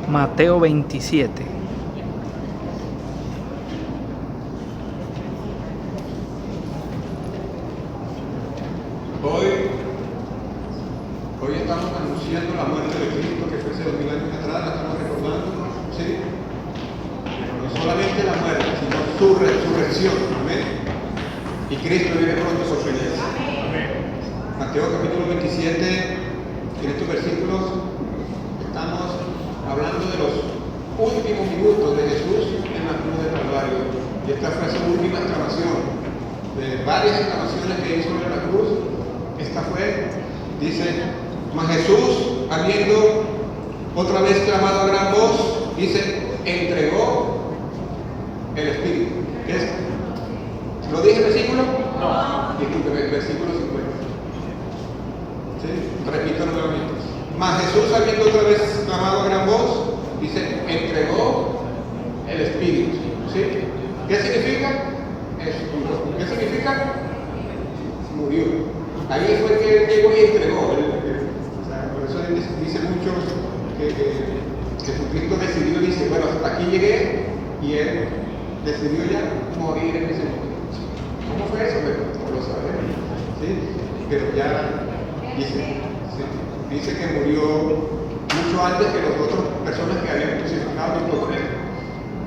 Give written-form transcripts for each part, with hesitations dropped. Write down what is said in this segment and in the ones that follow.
Mateo 27. Hoy estamos anunciando la muerte de Cristo, que fue hace 2000 años atrás, la estamos recordando, ¿sí? Pero no solamente la muerte, sino su resurrección, amén. Y Cristo viene pronto por su iglesia. Mateo capítulo 27, en estos versículos estamos hablando de los últimos minutos de Jesús en la cruz del Calvario. Y esta fue su última exclamación. De varias exclamaciones que hizo en la cruz, esta fue, dice, mas Jesús, habiendo otra vez clamado a gran voz, dice, entregó el Espíritu. ¿Qué es? ¿Lo dije el versículo? No. Discúlpeme, el versículo 50. ¿Sí? Repito nuevamente. Mas Jesús, habiendo otra vez clamado a gran voz, dice, entregó el Espíritu. ¿Sí? ¿Qué significa? Eso. ¿Qué significa? Murió. Ahí fue que él llegó y entregó. Por eso dice muchos que Jesucristo decidió, dice, bueno, hasta aquí llegué, y él decidió ya morir en ese momento. ¿Cómo fue eso? Bueno, no lo sabemos. ¿Sí? Pero ya dice que murió mucho antes que las otras personas que habían crucificado junto con él.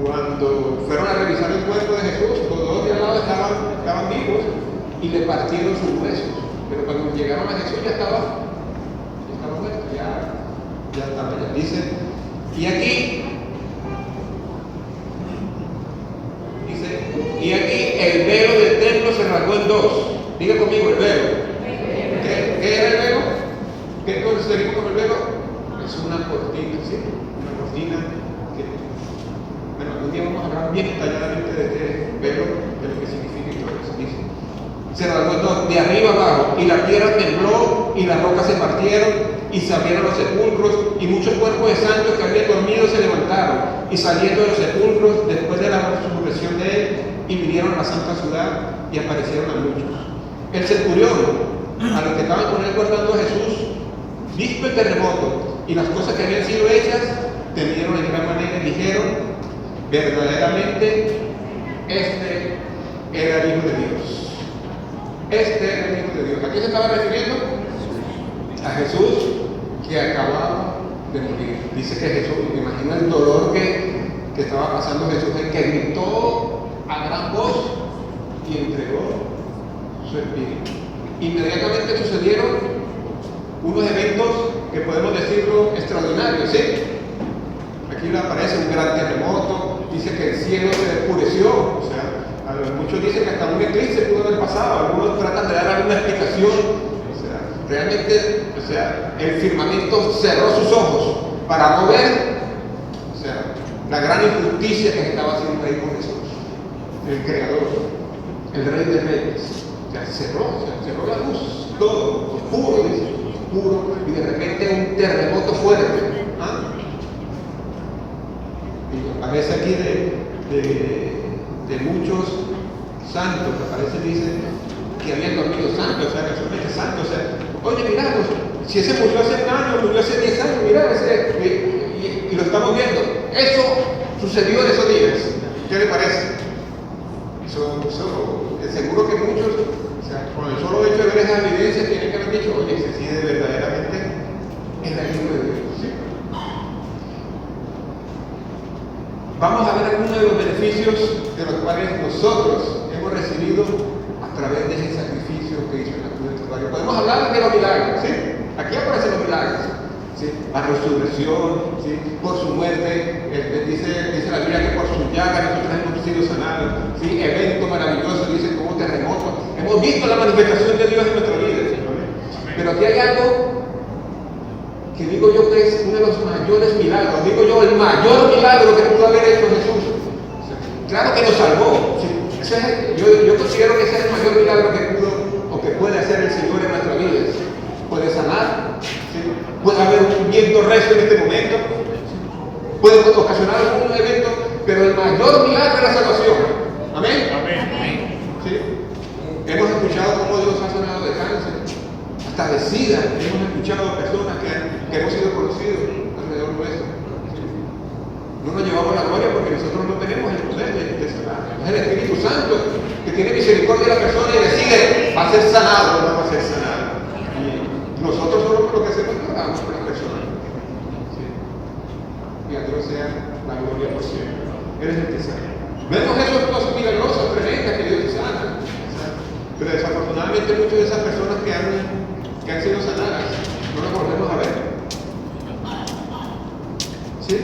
Cuando fueron a revisar el cuerpo de Jesús, los dos de al lado estaban vivos y le partieron sus huesos. Pero cuando llegaron a Jesús ya estaba muerto, ya estaba. Dice, y aquí el velo del templo se rasgó en dos. Diga conmigo, el velo. ¿Qué era el velo? ¿Qué concebimos como el velo? Es una cortina, ¿sí? Una cortina que, bueno, algún día vamos a hablar bien detalladamente de este velo, de lo que significa y todo eso. Dice, se rasgó en dos, de arriba abajo, y la tierra tembló, y las rocas se partieron, y se abrieron los sepulcros, y muchos cuerpos de santos que habían dormido se levantaron, y saliendo de los sepulcros, después de la resurrección de él, y vinieron a la santa ciudad, y aparecieron a muchos. El centurión, a los que estaban con él guardando a Jesús, visto el terremoto y las cosas que habían sido hechas, temieron en gran manera y dijeron, verdaderamente, este era el Hijo de Dios. Este era el Hijo de Dios. ¿A quién se estaba refiriendo? A Jesús, que acababa de morir. Dice que Jesús, me imagino el dolor que estaba pasando Jesús, el que gritó a gran voz y entregó su espíritu. Inmediatamente sucedieron unos eventos que podemos decirlo extraordinarios, ¿sí? Aquí aparece un gran terremoto, dice que el cielo se oscureció, o sea, muchos dicen que hasta un eclipse pudo haber pasado, algunos tratan de dar alguna explicación, o sea, realmente, o sea, el firmamento cerró sus ojos para no ver, o sea, la gran injusticia que estaba haciendo ahí con Jesús, el Creador, el Rey de Reyes. O sea, cerró la luz, todo, oscuro, dice, oscuro, y de repente un terremoto fuerte. ¿Ah? Y aparece aquí de muchos santos, aparece, dice, que habían dormido santos, o sea, casualmente santos, o sea, oye, mirá, pues, si ese murió hace un año, murió hace 10 años, mirá, y lo estamos viendo. Eso sucedió en esos días. ¿Qué le parece? Seguro que muchos, o sea, con el solo hecho de ver esas evidencias, tienen que haber dicho, oye, ese sí verdaderamente es el Hijo de Dios. ¿Sí? Vamos a ver algunos de los beneficios de los cuales nosotros hemos recibido a través de ese sacrificio que hizo en la cruz del Calvario. Podemos hablar de los milagros, ¿sí? Aquí aparecen los milagros. ¿Sí? La resurrección, ¿sí? Por su muerte, dice la Biblia que por su llaga nosotros hemos sido sanados, ¿sí? Evento maravilloso, dice como terremoto. Hemos visto la manifestación de Dios en nuestra vida, ¿sí? Pero aquí hay algo que digo yo que es uno de los mayores milagros, digo yo el mayor milagro que pudo haber hecho Jesús. Claro que nos salvó, ¿sí? Yo considero que ese es el mayor milagro que pudo o que puede hacer el Señor en nuestra vida. Puede sanar, ¿sí? Puede haber un viento recio en este momento, puede ocasionar algún evento, pero el mayor milagro es la salvación. Amén. Amén. ¿Sí? Hemos escuchado cómo Dios ha sanado de cáncer, hasta de SIDA. Hemos escuchado personas que hemos sido conocidos alrededor nuestro. No nos llevamos la gloria porque nosotros no tenemos el poder de sanar. Es el Espíritu Santo que tiene misericordia de la persona y decide, va a ser sanado o no va a ser sanado. Y nosotros solo lo que hacemos es oramos por la persona. ¿Sí? Y a Dios sea la gloria por siempre. Él es el que sana. Vemos esas cosas milagrosas, tremendas que Dios sana. Pero desafortunadamente muchas de esas personas que han sido sanadas no las volvemos a ver. ¿Sí?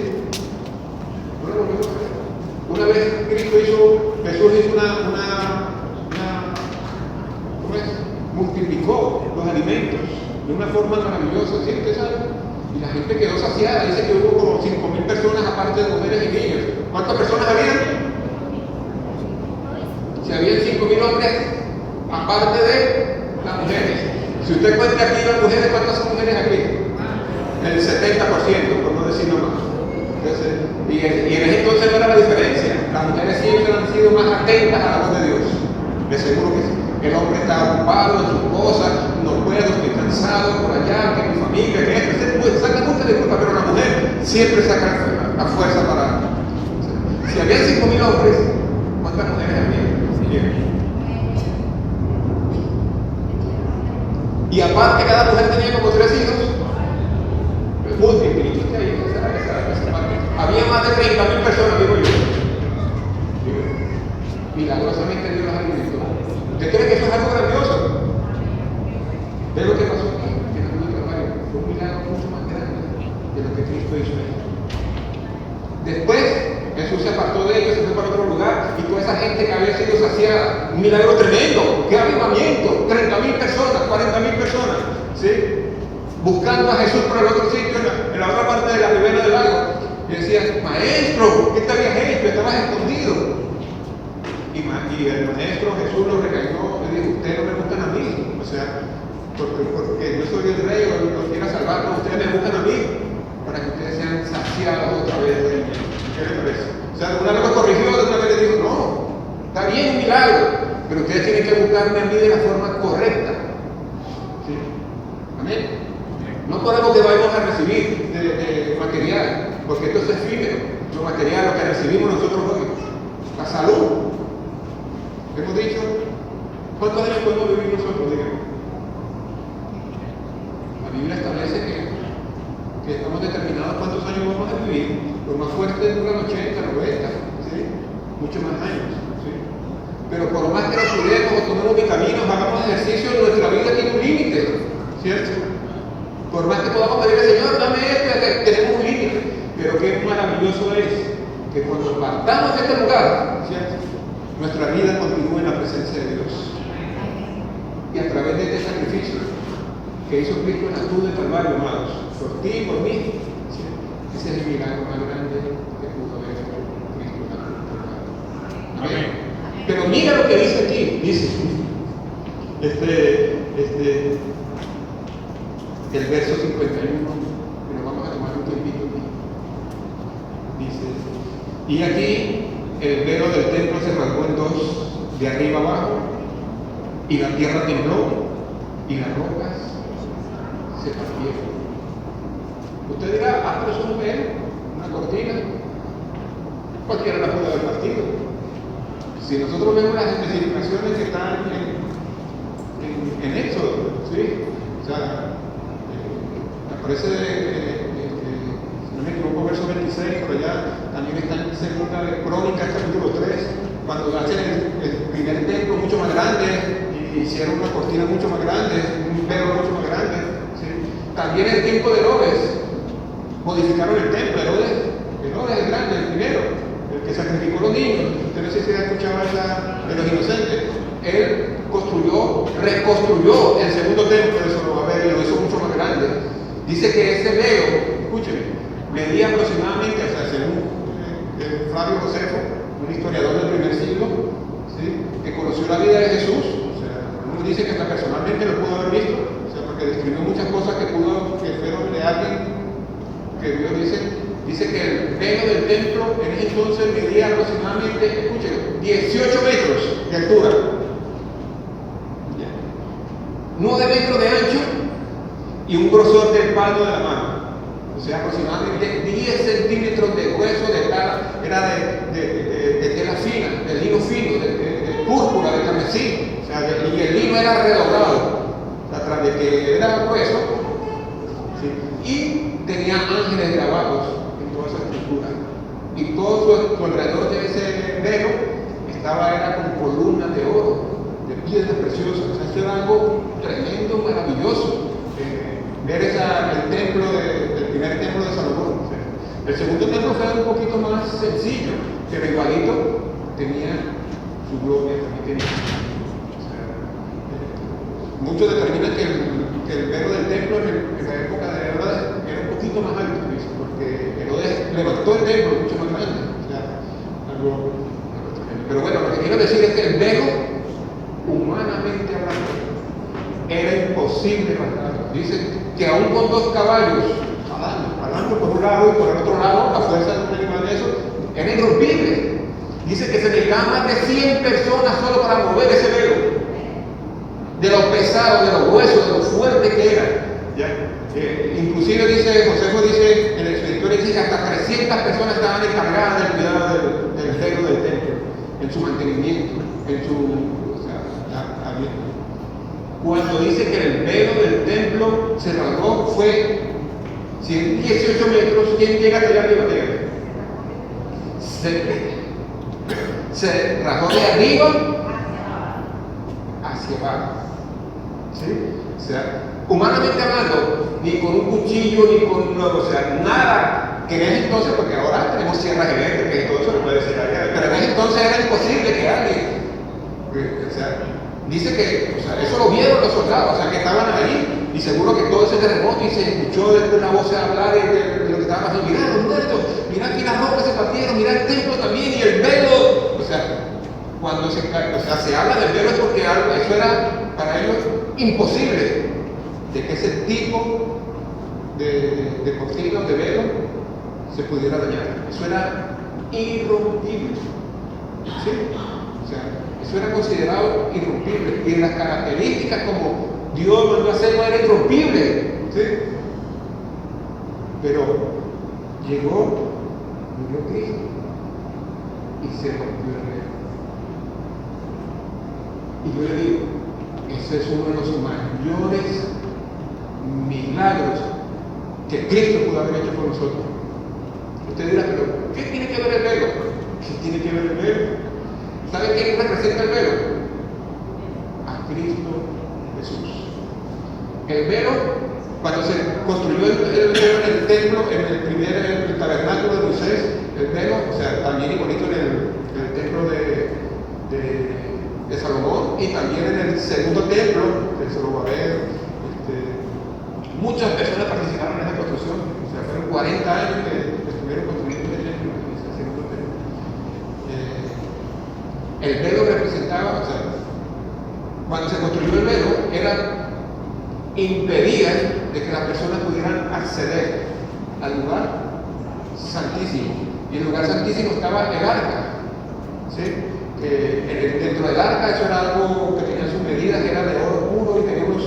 No las volvemos a ver. Una vez Jesús hizo ¿cómo es? Multiplicó los alimentos de una forma maravillosa, ¿sí? ¿Usted sabe? Y la gente quedó saciada. Dice que hubo como 5.000 personas aparte de mujeres y niños. ¿Cuántas personas habían? Si habían 5.000 hombres aparte de las mujeres. Si usted cuenta aquí las mujeres, ¿cuántas son mujeres aquí? El 70%, por no decir no más. Entonces, y en ese entonces no era la diferencia. Las mujeres siempre han sido más atentas a la voz de Dios. De seguro que sí. El hombre está ocupado en sus cosas, no puedo, estoy cansado por allá, que mi familia, que esto. Pues saca mucha disculpa, pero la mujer siempre saca la fuerza para. Si había 5.000 hombres, ¿cuántas mujeres había? Y aparte, cada mujer tenía como 3 hijos. Multipliquiste ahí esa parte. Había más de 30.000 personas, digo yo. Milagrosamente Dios las alimentó. ¿Usted cree que eso es algo grandioso? ¿Ve lo que pasó aquí? En el mundo de Calvario. Fue un milagro mucho más grande de lo que Cristo hizo ahí. Después, Jesús se apartó de ellos, se fue para otro lugar, y toda esa gente que había sido saciada, un milagro tremendo, qué avivamiento, 30.000 personas, 40.000 personas, ¿sí? Buscando a Jesús por el otro sitio, en la otra parte de la ribera del lago, y decían, maestro, ¿qué te habías hecho? Estabas escondido. Y el maestro Jesús lo regañó, le dijo, ustedes no me buscan a mí, o sea, porque yo soy el rey, o los quiera salvar, pero ustedes me buscan a mí, para que ustedes sean saciados otra vez de mí. ¿Qué le parece? O sea, una vez lo corrigió, otra vez le dijo, no, está bien un milagro, pero ustedes tienen que buscarme a mí de la forma correcta. ¿Sí? Amén. No por algo que vayamos a recibir de material, porque esto es efímero, lo material, lo que recibimos nosotros hoy. La salud. Hemos dicho, ¿cuántos años podemos vivir nosotros? Díganme. La Biblia establece que estamos determinados cuántos años vamos a vivir. Los más fuertes duran 80, 90, ¿sí? Muchos más años, ¿sí? Pero por más que nos cuidemos o tomemos vitaminas, hagamos ejercicio, nuestra vida tiene un límite, ¿cierto? Por más que podamos pedirle, Señor, dame esto, tenemos un límite. Pero qué maravilloso es que cuando partamos de este lugar, ¿cierto? Nuestra vida continúe en la presencia de Dios. Y a través de este sacrificio que hizo Cristo en la cruz de Calvario, amados, por ti y por mí, ¿sí? Ese es el milagro más grande que pudo haber hecho Cristo en la cruz de Calvario. Amén. Pero mira lo que dice aquí, dice el verso 51, que nos vamos a tomar un tiempito aquí. Dice, y aquí el velo del templo se rasgó en dos, de arriba abajo, y la tierra tembló, y las rocas se partieron. Usted dirá, pero es un velo, una cortina. Cualquiera la puede haber partido. Si nosotros vemos las especificaciones que están en Éxodo, ¿sí? O sea, aparece, si no me equivoco, verso 26, por allá, también está en segunda de Crónicas, capítulo 3, cuando hacen el primer templo mucho más grande, y hicieron una cortina mucho más grande, un velo mucho más grande, ¿sí? También en el tiempo de Herodes, modificaron el templo. Herodes el grande, el primero, el que sacrificó a los niños. Usted no sé si ha escuchado esa de los inocentes. Él reconstruyó el segundo templo de Zorobabel y lo hizo mucho más grande. Dice que ese velo, escúcheme, medía aproximadamente, o sea, según Flavio Josefo, un historiador del primer siglo, ¿sí? Que conoció la vida de Jesús, o sea, uno dice que hasta personalmente lo pudo haber visto, o sea, porque describió muchas cosas que fueron de alguien que Dios dice que el velo del templo en ese entonces medía aproximadamente, escúcheme, 18 metros de altura, 9 metros de ancho y un grosor del palmo de la mano. o sea, aproximadamente 10 centímetros de grueso de tela, era de tela fina, de lino fino, de púrpura, de carmesí, o sea, y el lino era redoblado, o sea, tras de que era grueso, ¿sí? Y tenía ángeles grabados en toda esa estructura, y todo su alrededor de ese velo era con columnas de oro, de piedras preciosas. O sea, esto era algo tremendo, maravilloso. Ver el templo el primer templo de Salomón. O sea, el segundo templo fue un poquito más sencillo, pero igualito tenía su gloria, también tenía. O sea, muchos determinan que el velo del templo en la época de Herodes era un poquito más alto, porque Herodes levantó el templo mucho más grande. O sea, algo. Pero bueno, lo que quiero decir es que el velo, humanamente hablando, era imposible bajarlo. Dice que aún con 2 caballos, jalando por un lado y por el otro lado, la fuerza de un animal de eso, era irrompible. Dice que se necesitaban más de 100 personas solo para mover ese velo. De lo pesado, de los huesos, de lo fuerte que era. Inclusive Josefo dice, en el escritorio dice que hasta 300 personas estaban encargadas del cuidado del velo del templo, en su mantenimiento, cuando dice que el velo del templo se rasgó, fue 18 metros, ¿quién llega hasta allá arriba? Se rasgó de arriba hacia abajo. ¿Sí? O sea, humanamente hablando, ni con un cuchillo, ni con nada, que en ese entonces, porque ahora tenemos sierras eléctricas y todo eso, lo puede decir allá, pero en ese entonces era imposible que alguien, dice que, eso lo vieron los soldados, que estaban ahí, y seguro que todo ese terremoto, y se escuchó después una voz hablar de lo que estaba pasando, mirá los muertos, mirá aquí las rocas se partieron, mirá el templo también, y el velo, cuando se habla del velo es porque eso era para ellos imposible, de que ese tipo de cortina o de velo se pudiera dañar. Eso era irrompible. ¿Sí? O sea, eso era considerado irrompible. Y en las características como Dios mandó a hacerlo era irrompible. ¿Sí? Pero murió Cristo y se rompió el velo. Y yo le digo, ese es uno de los mayores milagros que Cristo pudo haber hecho por nosotros. Usted dirá, pero ¿qué tiene que ver el velo? ¿Qué tiene que ver el velo? ¿Sabe quién representa el velo? A Cristo Jesús. El velo, cuando se construyó el velo en el templo, en el tabernáculo de Moisés, el velo, también igualito en el templo de Salomón, y también en el segundo templo de Zorobabel, muchas personas participaron en esa construcción. Fueron 40 años que estuvieron construyendo el templo, el segundo templo. El velo representaba, cuando se construyó el velo, impedía de que las personas pudieran acceder al lugar santísimo. Y el lugar santísimo estaba el arca. ¿Sí? Dentro del arca, eso era algo que tenía sus medidas, que era de oro puro y tenía unos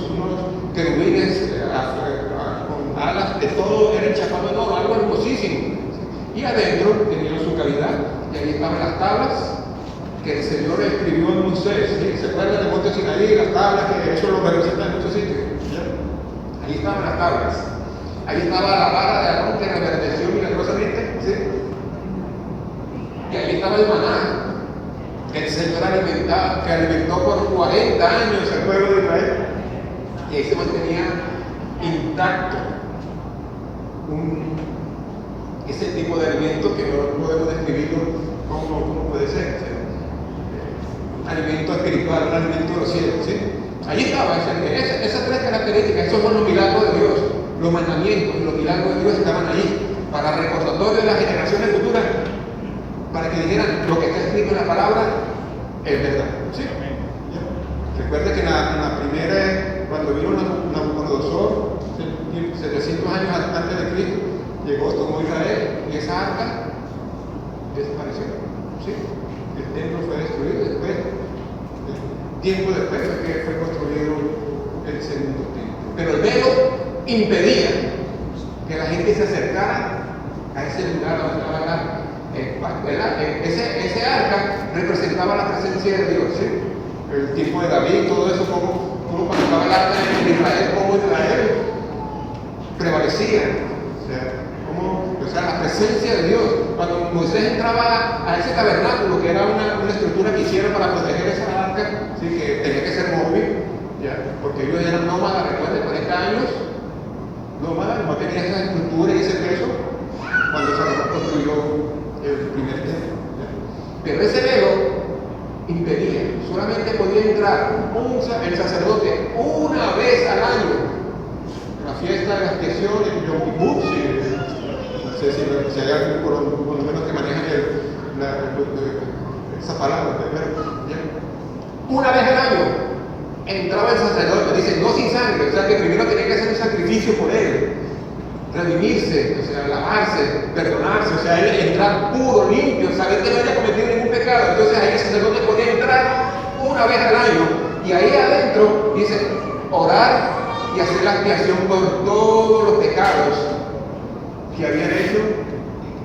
querubines con alas, de todo era enchapado en oro, algo hermosísimo. Y adentro tenía su cavidad, y ahí estaban las tablas que el Señor escribió en Moisés. ¿Sí? ¿Se acuerdan del monte Sinaí? Las tablas, que eso lo representan en muchos sitios. ¿Ya? Ahí estaban las tablas. Ahí estaba la vara de Aarón que reverdeció milagrosamente. ¿Sí? Y ahí estaba el maná que el Señor que alimentó por 40 años el pueblo de Israel. Y ahí se mantenía intacto ese tipo de alimento que no podemos describirlo como puede ser. Un alimento espiritual, un alimento de los cielos. ¿Sí? Ahí estaba, esas 3 características, esos son los milagros de Dios. Los mandamientos y los milagros de Dios estaban ahí para recordatorio de las generaciones futuras, para que dijeran lo que está escrito en la palabra es verdad. ¿Sí? Recuerda que en la primera, cuando vino Nabucodonosor, 700 años antes de Cristo, llegó, tomó Israel y esa arca desapareció. ¿Sí? El templo fue destruido después, tiempo después fue que fue construido el segundo templo. Pero el velo impedía que la gente se acercara a ese lugar donde estaba el arca. Ese arca representaba la presencia de Dios, ¿sí? El tiempo de David, todo eso, como cuando estaba el arca de Israel, como Israel prevalecía. O sea, la presencia de Dios. Cuando Moisés entraba a ese tabernáculo, que era una estructura que hicieron para proteger esa arca, ¿sí? Que tenía que ser móvil, ¿ya? Porque ellos eran nómadas, recuerden, 40 años, nómadas, no tenían esa estructura y ese peso cuando Salomón construyó el primer templo. Pero ese velo impedía, solamente podía entrar el sacerdote una vez al año. La fiesta de la expiación en Yom Kippur, no sé si hay alguien por lo menos que maneja esa palabra, una vez al año entraba el sacerdote, dice, no sin sangre, o sea que primero tenía que hacer un sacrificio por él, redimirse, o sea, lavarse, perdonarse, o sea, él entrar puro, limpio, saber que no había cometido ningún pecado. Entonces ahí el sacerdote podía entrar una vez al año y ahí adentro dice, orar y hacer la expiación por todos los pecados que habían hecho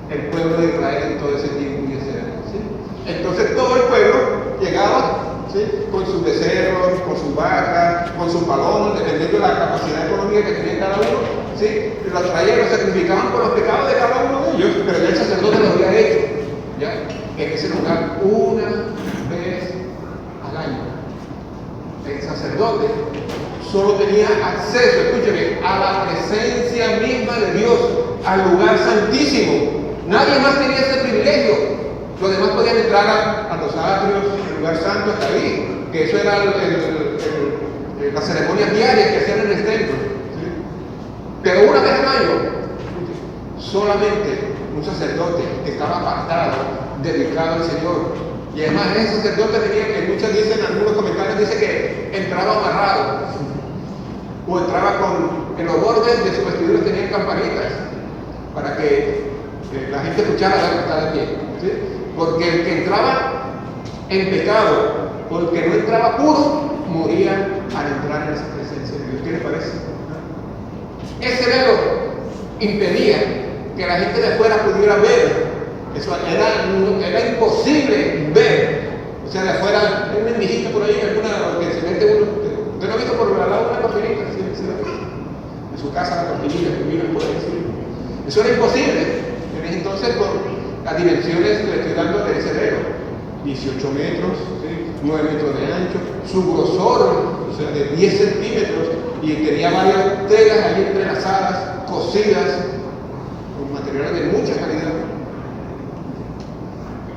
el pueblo de Israel en todo ese tiempo y ese año, ¿sí? Entonces todo el pueblo llegaba, ¿sí? Con sus becerros, con sus vacas, con sus palomas, dependiendo de la capacidad económica que tenía cada uno, ¿sí? Los traían, los sacrificaban por los pecados de cada uno de ellos, pero ya el sacerdote lo había hecho, ¿ya? En ese lugar una vez al año. El sacerdote solo tenía acceso, escúcheme, a la presencia misma de Dios, al lugar santísimo. Nadie más tenía ese privilegio. Los demás podían entrar a los atrios, el lugar santo, hasta ahí, que eso era las ceremonias diarias que hacían en el templo, ¿sí? Pero una vez al año, solamente un sacerdote que estaba apartado, dedicado al Señor. Y además ese sacerdote tenía que, muchos dicen, algunos comentarios dicen que entraba amarrado, o entraba en los bordes de su vestidura tenían campanitas, para que la gente escuchara la que estaba de pie, ¿sí? Porque el que entraba en pecado, o el que no entraba puro, moría al entrar en esa presencia de Dios. ¿Qué les parece? Ese velo impedía que la gente de afuera pudiera ver. Eso era imposible ver. O sea, de afuera, hay una indígena por ahí, alguna que se mete uno. ¿Usted no ha visto por el lado una cortinita? ¿Sí? En su casa la cortinita que miran por ahí. ¿Sí? Eso era imposible. Entonces, por las dimensiones que le estoy dando de ese velo, 18 metros, ¿sí? 9 metros de ancho, su grosor, o sea, de 10 centímetros, y tenía varias telas ahí entrelazadas, cosidas, con materiales de mucha calidad.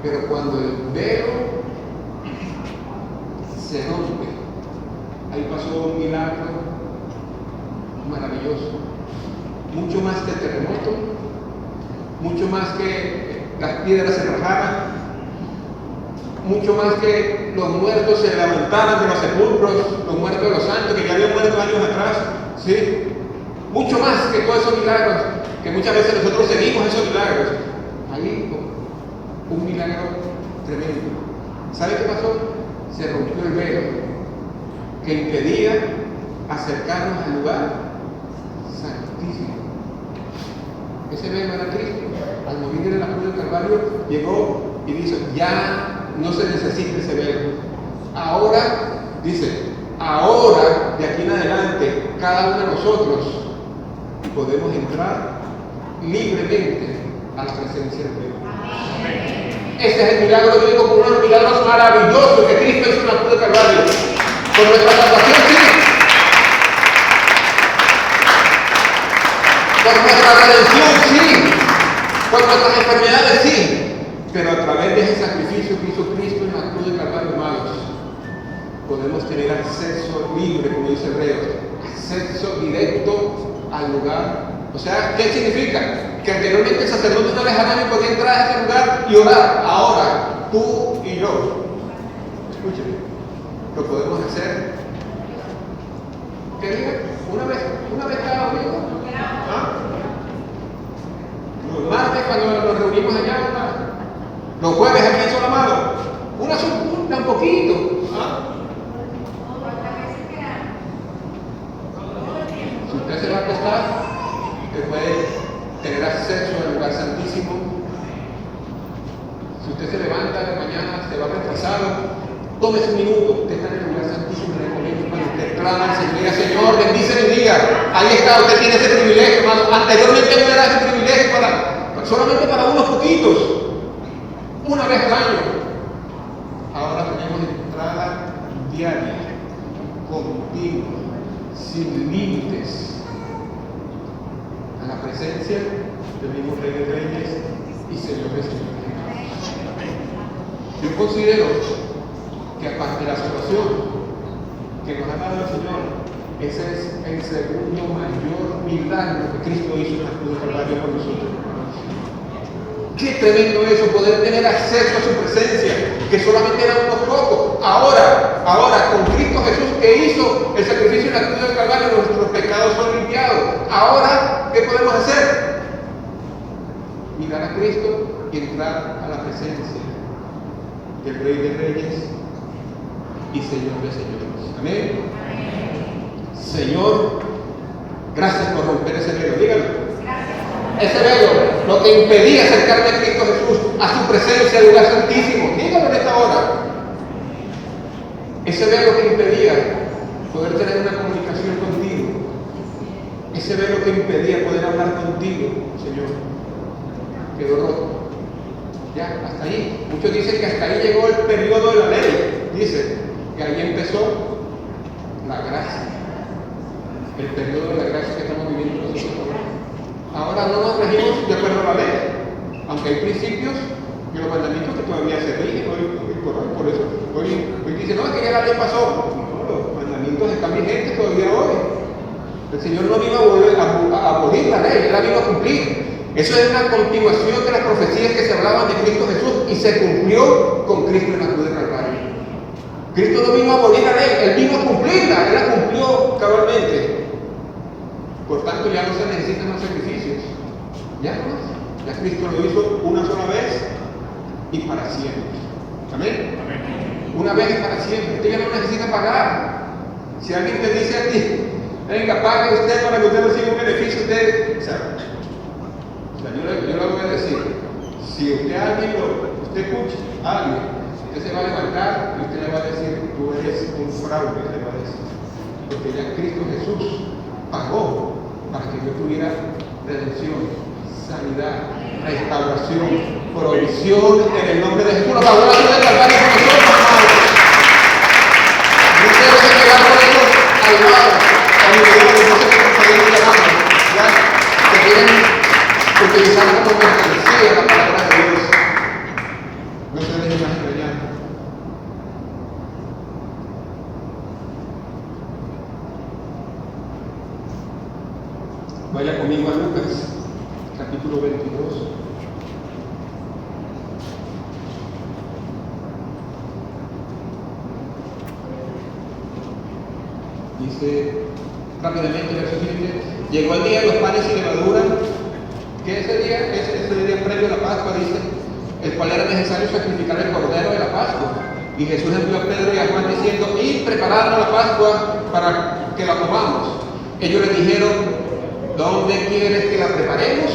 Pero cuando el velo se rompe, ahí pasó un milagro maravilloso, mucho más que el terremoto, mucho más que las piedras se rajaran, mucho más que los muertos se levantaran de los sepulcros, los muertos de los santos que ya habían muerto años atrás, ¿sí? Mucho más que todos esos milagros, que muchas veces nosotros seguimos esos milagros. Ahí un milagro tremendo. ¿Sabe qué pasó? Se rompió el velo que impedía acercarnos al lugar santísimo. Ese velo era Cristo. Al morir en la cruz del Calvario, llegó y dice, ya no se necesita ese velo. Ahora, dice, ahora, de aquí en adelante, cada uno de nosotros podemos entrar libremente a la presencia de Dios. Ese es el milagro, yo digo, como unos milagros maravillosos que Cristo hizo en la cruz del Calvario. Por nuestra salvación, sí. Por nuestra redención, sí. Por nuestras enfermedades, sí. Pero a través de ese sacrificio que hizo Cristo en la cruz del Calvario, hermanos, podemos tener acceso libre, como dice Hebreos, acceso directo al lugar. O sea, ¿qué significa? Que anteriormente el sacerdote una vez al año podía entrar a ese lugar y orar. Ahora, tú y yo, escúcheme, lo podemos hacer. ¿Qué diga? Una vez cada domingo. ¿Ah? Los martes cuando nos reunimos allá, los jueves aquí en Solamado, un poquito. ¿Ah? Si usted se va a acostar, usted puede tener acceso al lugar santísimo. Si usted se levanta de mañana, se va retrasado, tómese un minuto, usted está en el lugar santísimo en el momento cuando usted clama al Señor, diga, Señor, bendice mi día. Ahí está, usted tiene ese privilegio, hermano. Anteriormente no era ese privilegio solamente para unos poquitos, una vez al año. Ahora tenemos entrada diaria, continua, sin límites, a la presencia del mismo Rey de Reyes y Señor de Señores. Yo considero que aparte de la salvación que nos ha dado el Señor, ese es el segundo mayor milagro que Cristo hizo en la cruz del Calvario por nosotros. Qué tremendo eso, poder tener acceso a su presencia, que solamente eran unos pocos. Ahora, con Cristo Jesús que hizo el sacrificio en la cruz del Calvario, nuestros pecados son limpiados. Ahora, ¿qué podemos hacer? Mirar a Cristo y entrar a la presencia del Rey de Reyes y Señor de Señores. Amén. Señor, gracias por romper ese velo. Dígalo. Ese velo, lo que impedía acercarme a Cristo Jesús, a su presencia, al lugar santísimo. Dígalo en esta hora. Ese velo que impedía poder tener una comunicación contigo. Ese velo que impedía poder hablar contigo, Señor, quedó roto. Ya, hasta ahí. Muchos dicen que hasta ahí llegó el periodo de la ley. Dicen que ahí empezó la gracia. El periodo de la gracia que estamos viviendo nosotros ahora. Ahora no nos regimos de acuerdo a la ley, aunque hay principios y los mandamientos que todavía se rigen por eso. Hoy dicen, no, es que ya la ley pasó. No, los mandamientos están vigentes todavía hoy. El Señor no vino a abolir la ley, Él la vino a cumplir. Eso es una continuación de las profecías que se hablaban de Cristo Jesús y se cumplió con Cristo en la cruz del Calvario. Cristo no vino a abolir la ley, Él vino a cumplirla, Él la cumplió cabalmente. Por tanto, ya no se necesitan más sacrificios. Ya no más. Ya Cristo lo hizo una sola vez y para siempre. ¿Amén? Una vez y para siempre. Usted ya no necesita pagar. Si alguien te dice a ti, venga, pague usted para que usted reciba un beneficio, usted, yo le voy a decir, si usted escucha a alguien, usted se va a levantar y usted le va a decir, tú eres un fraude, le va a decir. Porque ya Cristo Jesús pagó para que yo tuviera redención, sanidad, restauración, provisión en el nombre de Jesús. Lo pagó la cruz del Calvario por nosotros, hermanos. No se debe quedar por eso al lado, a mi Dios, no se pueden llamar, ya, que quieren utilizar como mercancía la palabra de Dios. No se dejen más engañar. Vaya conmigo a Lucas, capítulo 22. Dice rápidamente el verso 7. Llegó el día de los panes sin levadura, que ese día previo a la Pascua, dice, el cual era necesario sacrificar el cordero de la Pascua. Y Jesús envió a Pedro y a Juan diciendo, id preparando la Pascua para que la comamos. Ellos le dijeron, ¿dónde quieres que la preparemos?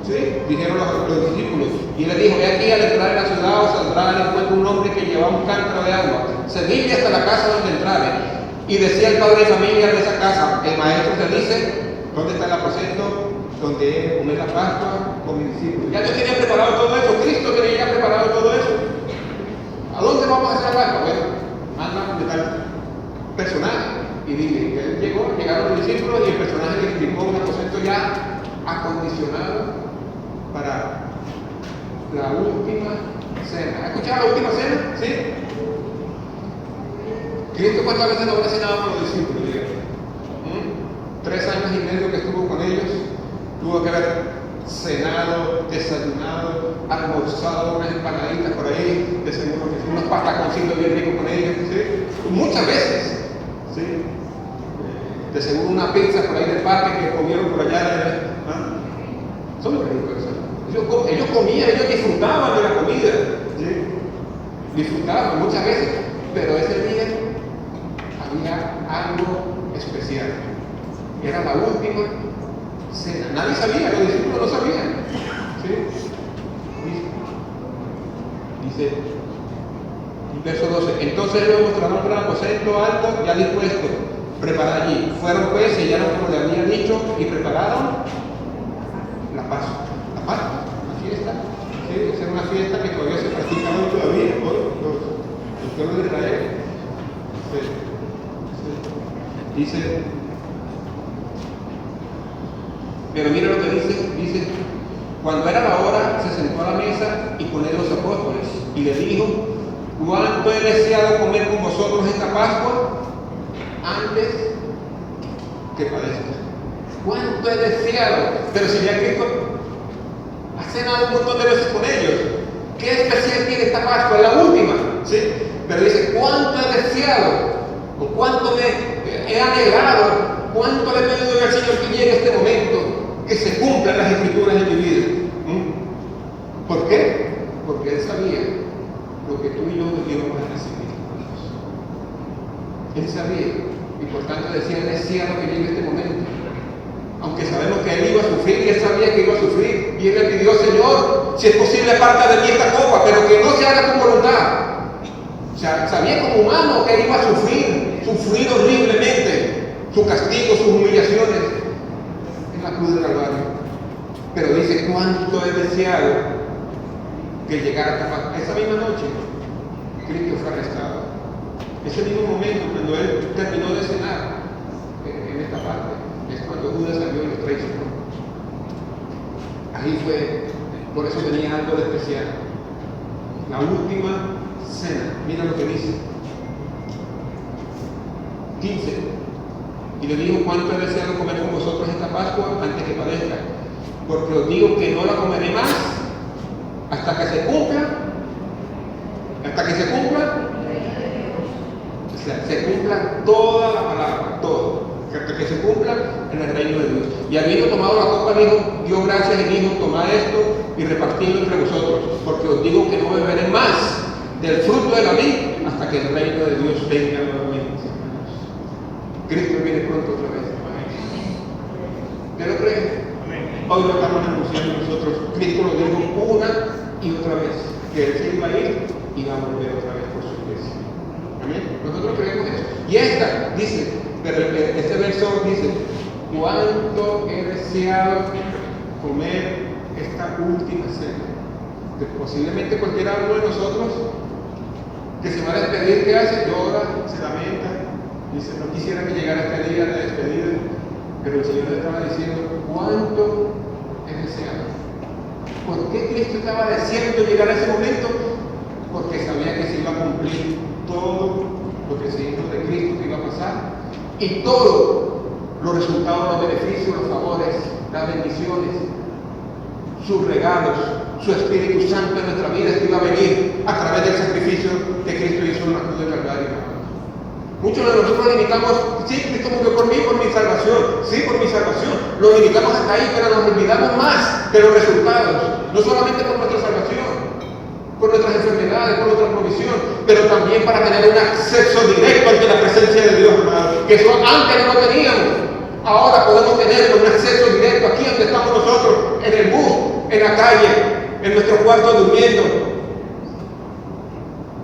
¿Sí? Dijeron los discípulos. Y él le dijo, ve aquí, al entrar en la ciudad os saldrá al encuentro un hombre que llevaba un cántaro de agua. Seguidle hasta la casa donde entrare. Y decía el padre de familia de esa casa, el maestro te dice, ¿dónde está el aposento donde he comer la Pascua con mis discípulos? Ya yo tenía preparado todo eso, Cristo tenía ya preparado todo eso. ¿A dónde vamos a hacer la Pascua? Bueno, manda de tal personaje. Y dile que él llegaron los discípulos y el personaje le explicó un aposento ya acondicionado para la última cena. ¿Has escuchado la última cena? ¿Sí? Cristo cuántas veces no habrá cenado con los discípulos. 3 años y medio que estuvo con ellos, tuvo que haber cenado, desayunado, almorzado, unas empanaditas por ahí, de seguro que unos pataconcitos bien ricos con ellos, ¿sí? Muchas veces, ¿sí? De seguro una pizza por ahí del parque que comieron por allá, ¿no? Son muy ricos eso. Ellos comían, ellos disfrutaban de la comida, ¿sí? Disfrutaban muchas veces, pero ese día había algo especial. Era la última cena. Nadie sabía, los discípulos no sabían. ¿Sí? Dice, verso 12, entonces ellos mostraron un gran aposento alto ya dispuesto, preparado allí. Fueron pues, sellaron como le había dicho y prepararon la Pascua. La Pascua, la fiesta. ¿Sí? Esa era una fiesta que todavía se practica hoy todavía, los pueblos de Israel. Sí. Sí. Dice, pero mira lo que dice, cuando era la hora, se sentó a la mesa y con él los apóstoles, y le dijo, ¿cuánto he deseado comer con vosotros esta Pascua antes que padezca? ¿Cuánto he deseado? Pero si ya Cristo ha cenado un montón de veces con ellos, ¿qué especial tiene esta Pascua? Es la última, ¿sí? Pero dice, ¿cuánto he deseado? ¿O cuánto me he anhelado? ¿Cuánto le he pedido al Señor que llegue este momento? Que se cumplan las Escrituras en mi vida. ¿Por qué? Porque Él sabía lo que tú y yo íbamos a recibir. Él sabía, y por tanto decía, Él deseaba que llegue este momento. Aunque sabemos que Él iba a sufrir, y Él sabía que iba a sufrir, y Él le pidió, Señor, si es posible, aparta de mí esta copa, pero que no se haga con voluntad. O sea, sabía como humano que Él iba a sufrir horriblemente su castigo, sus humillaciones en la cruz del Calvario. Pero dice, ¿cuánto he deseado que llegara esta Pascua? Esa misma noche, Cristo fue arrestado. Ese mismo momento, cuando Él terminó de cenar, en esta parte, es cuando Judas salió y los traicionó. Ahí fue, por eso tenía algo de especial. La última cena, mira lo que dice. 15. Y le dijo, ¿cuánto he deseado comer con vosotros esta Pascua antes que padezca? Porque os digo que no la comeré más hasta que se cumpla. Hasta que se cumpla. O sea, se cumpla toda la palabra, todo. Hasta que se cumpla en el reino de Dios. Y habiendo tomado la copa, dijo, dio gracias y dijo, tomad esto y repartidlo entre vosotros. Porque os digo que no beberé más del fruto de la vid hasta que el reino de Dios venga nuevamente. Cristo viene pronto otra vez. ¿Usted lo cree? Hoy lo estamos anunciando nosotros. Cristo lo dijo una y otra vez, que Él se iba a ir y va a volver otra vez por su iglesia. Amén. Nosotros creemos eso. Y esta dice, pero este verso dice, ¿cuánto he deseado comer esta última cena? Que posiblemente cualquiera uno de nosotros que se va a despedir, ¿qué hace? Llora, se lamenta, dice, no quisiera que llegara este día de despedida, pero el Señor le estaba diciendo, ¿cuánto he deseado? ¿Por qué Cristo estaba deseando llegar a ese momento? Porque sabía que se iba a cumplir todo lo que se dijo de Cristo que iba a pasar, y todos los resultados, los beneficios, los favores, las bendiciones, sus regalos, su Espíritu Santo en nuestra vida que iba a venir a través del sacrificio que Cristo hizo en la cruz del Calvario. Muchos de nosotros limitamos, sí, Cristo murió por mí, por mi salvación, sí, por mi salvación, lo limitamos hasta ahí, pero nos olvidamos más de los resultados, no solamente por nuestra salvación, por nuestras enfermedades, por nuestra provisión, pero también para tener un acceso directo ante la presencia de Dios, hermano, que eso antes no lo teníamos. Ahora podemos tener un acceso directo aquí donde estamos nosotros, en el bus, en la calle, en nuestro cuarto durmiendo,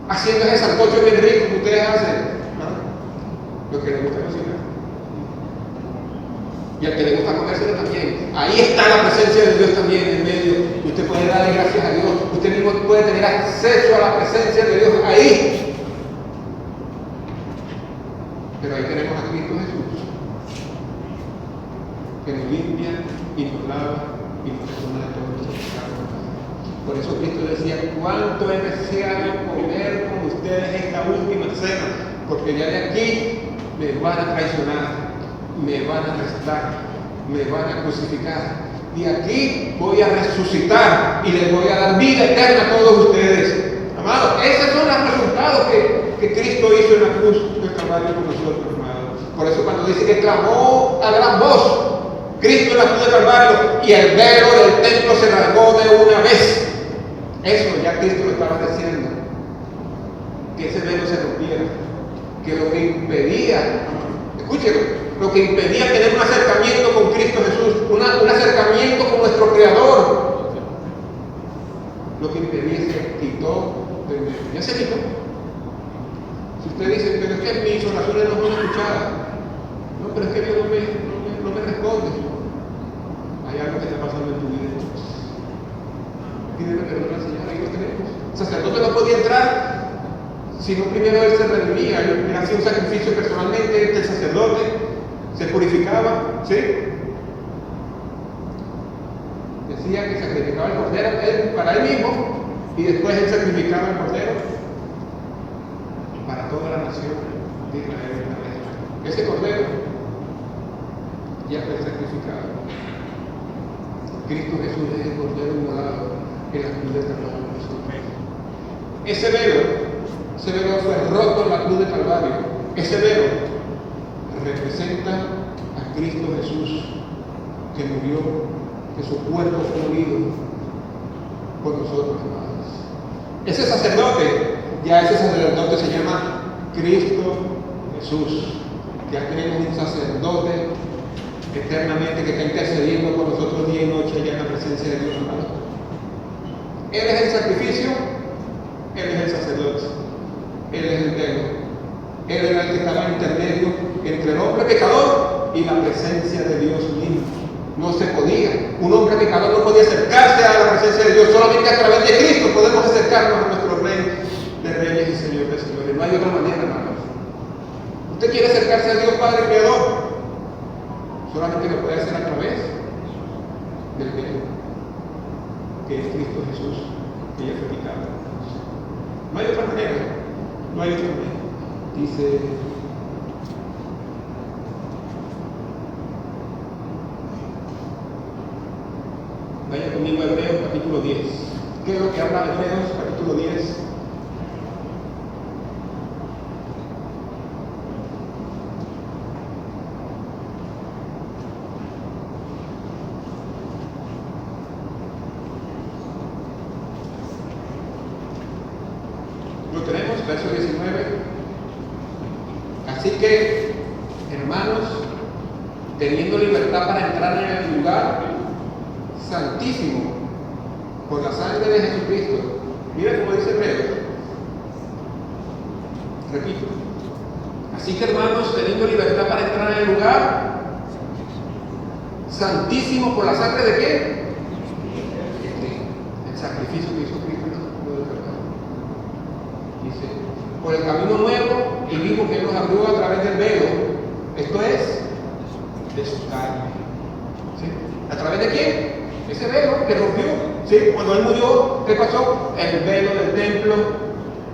haciendo ese sancocho bien rico que ustedes hacen, ¿no? Lo que les gusta cocinar. Y al que le gusta comérselo también. Ahí está la presencia de Dios también en medio. Y usted puede darle gracias a Dios. Usted mismo puede tener acceso a la presencia de Dios ahí. Pero ahí tenemos a Cristo Jesús, que nos limpia y nos lava y nos perdona de todos nuestros pecados. Por eso Cristo decía, ¿cuánto he deseado comer con ustedes esta última cena? Porque ya de aquí me van a traicionar, me van a arrestar, me van a crucificar. De aquí voy a resucitar y les voy a dar vida eterna a todos ustedes. Amados, esos son los resultados que Cristo hizo en la cruz del Calvario con nosotros, amados. Por eso cuando dice que clamó a gran voz, Cristo en la cruz del Calvario, y el velo del templo se rasgó de una vez. Eso ya Cristo lo estaba diciendo, que ese velo se rompiera, que lo que impedía, escúchelo, lo que impedía tener un acercamiento con Cristo Jesús, una escuchar. No, pero es que Dios no me responde. Hay algo que está pasando en tu vida. Pídele perdón al Señor, ahí lo tenemos. El sacerdote no podía entrar si no primero él se redimía. Él hacía un sacrificio personalmente, el sacerdote se purificaba, ¿sí? Decía que sacrificaba el cordero él para él mismo y después él sacrificaba el cordero para toda la nación de Israel. Ese cordero ya fue sacrificado. Cristo Jesús es el cordero inmolado en la cruz del Calvario. Ese velo fue roto en la cruz del Calvario. Ese velo representa a Cristo Jesús que murió, que su cuerpo fue molido por nosotros, amados. Ese sacerdote se llama Cristo Jesús. Ya tenemos un sacerdote eternamente que está intercediendo por nosotros día y noche allá en la presencia de Dios, amado. Él es el sacrificio, Él es el sacerdote, Él es el velo. Él era el que estaba en intermedio entre el hombre pecador y la presencia de Dios mismo. No se podía. Un hombre pecador no podía acercarse a la presencia de Dios. Solamente a través de Cristo podemos acercarnos a nuestro Rey de Reyes y Señor de Señores. No hay otra manera, hermanos. Usted quiere acercarse a Dios Padre Creador, solamente lo puede hacer a través del velo, que es Cristo Jesús, que ya fue quitado. No hay otra manera. No hay otra manera. Dice: vaya conmigo a Hebreos capítulo 10. ¿Qué es lo que habla Hebreos capítulo 10? Lo tenemos, verso 19. Así que, hermanos, teniendo libertad para entrar en el lugar santísimo por la sangre de Jesucristo. Mira cómo dice Hebreos. Repito. Así que, hermanos, teniendo libertad para entrar en el lugar santísimo por la sangre de qué? El sacrificio que hizo Cristo en la cruz del Calvario. Dice: por el camino nuevo y vivo que Él nos abrió a través del velo, esto es, de su carne. ¿Sí? ¿A través de quién? Ese velo que rompió. ¿Sí? Cuando Él murió, ¿qué pasó? El velo del templo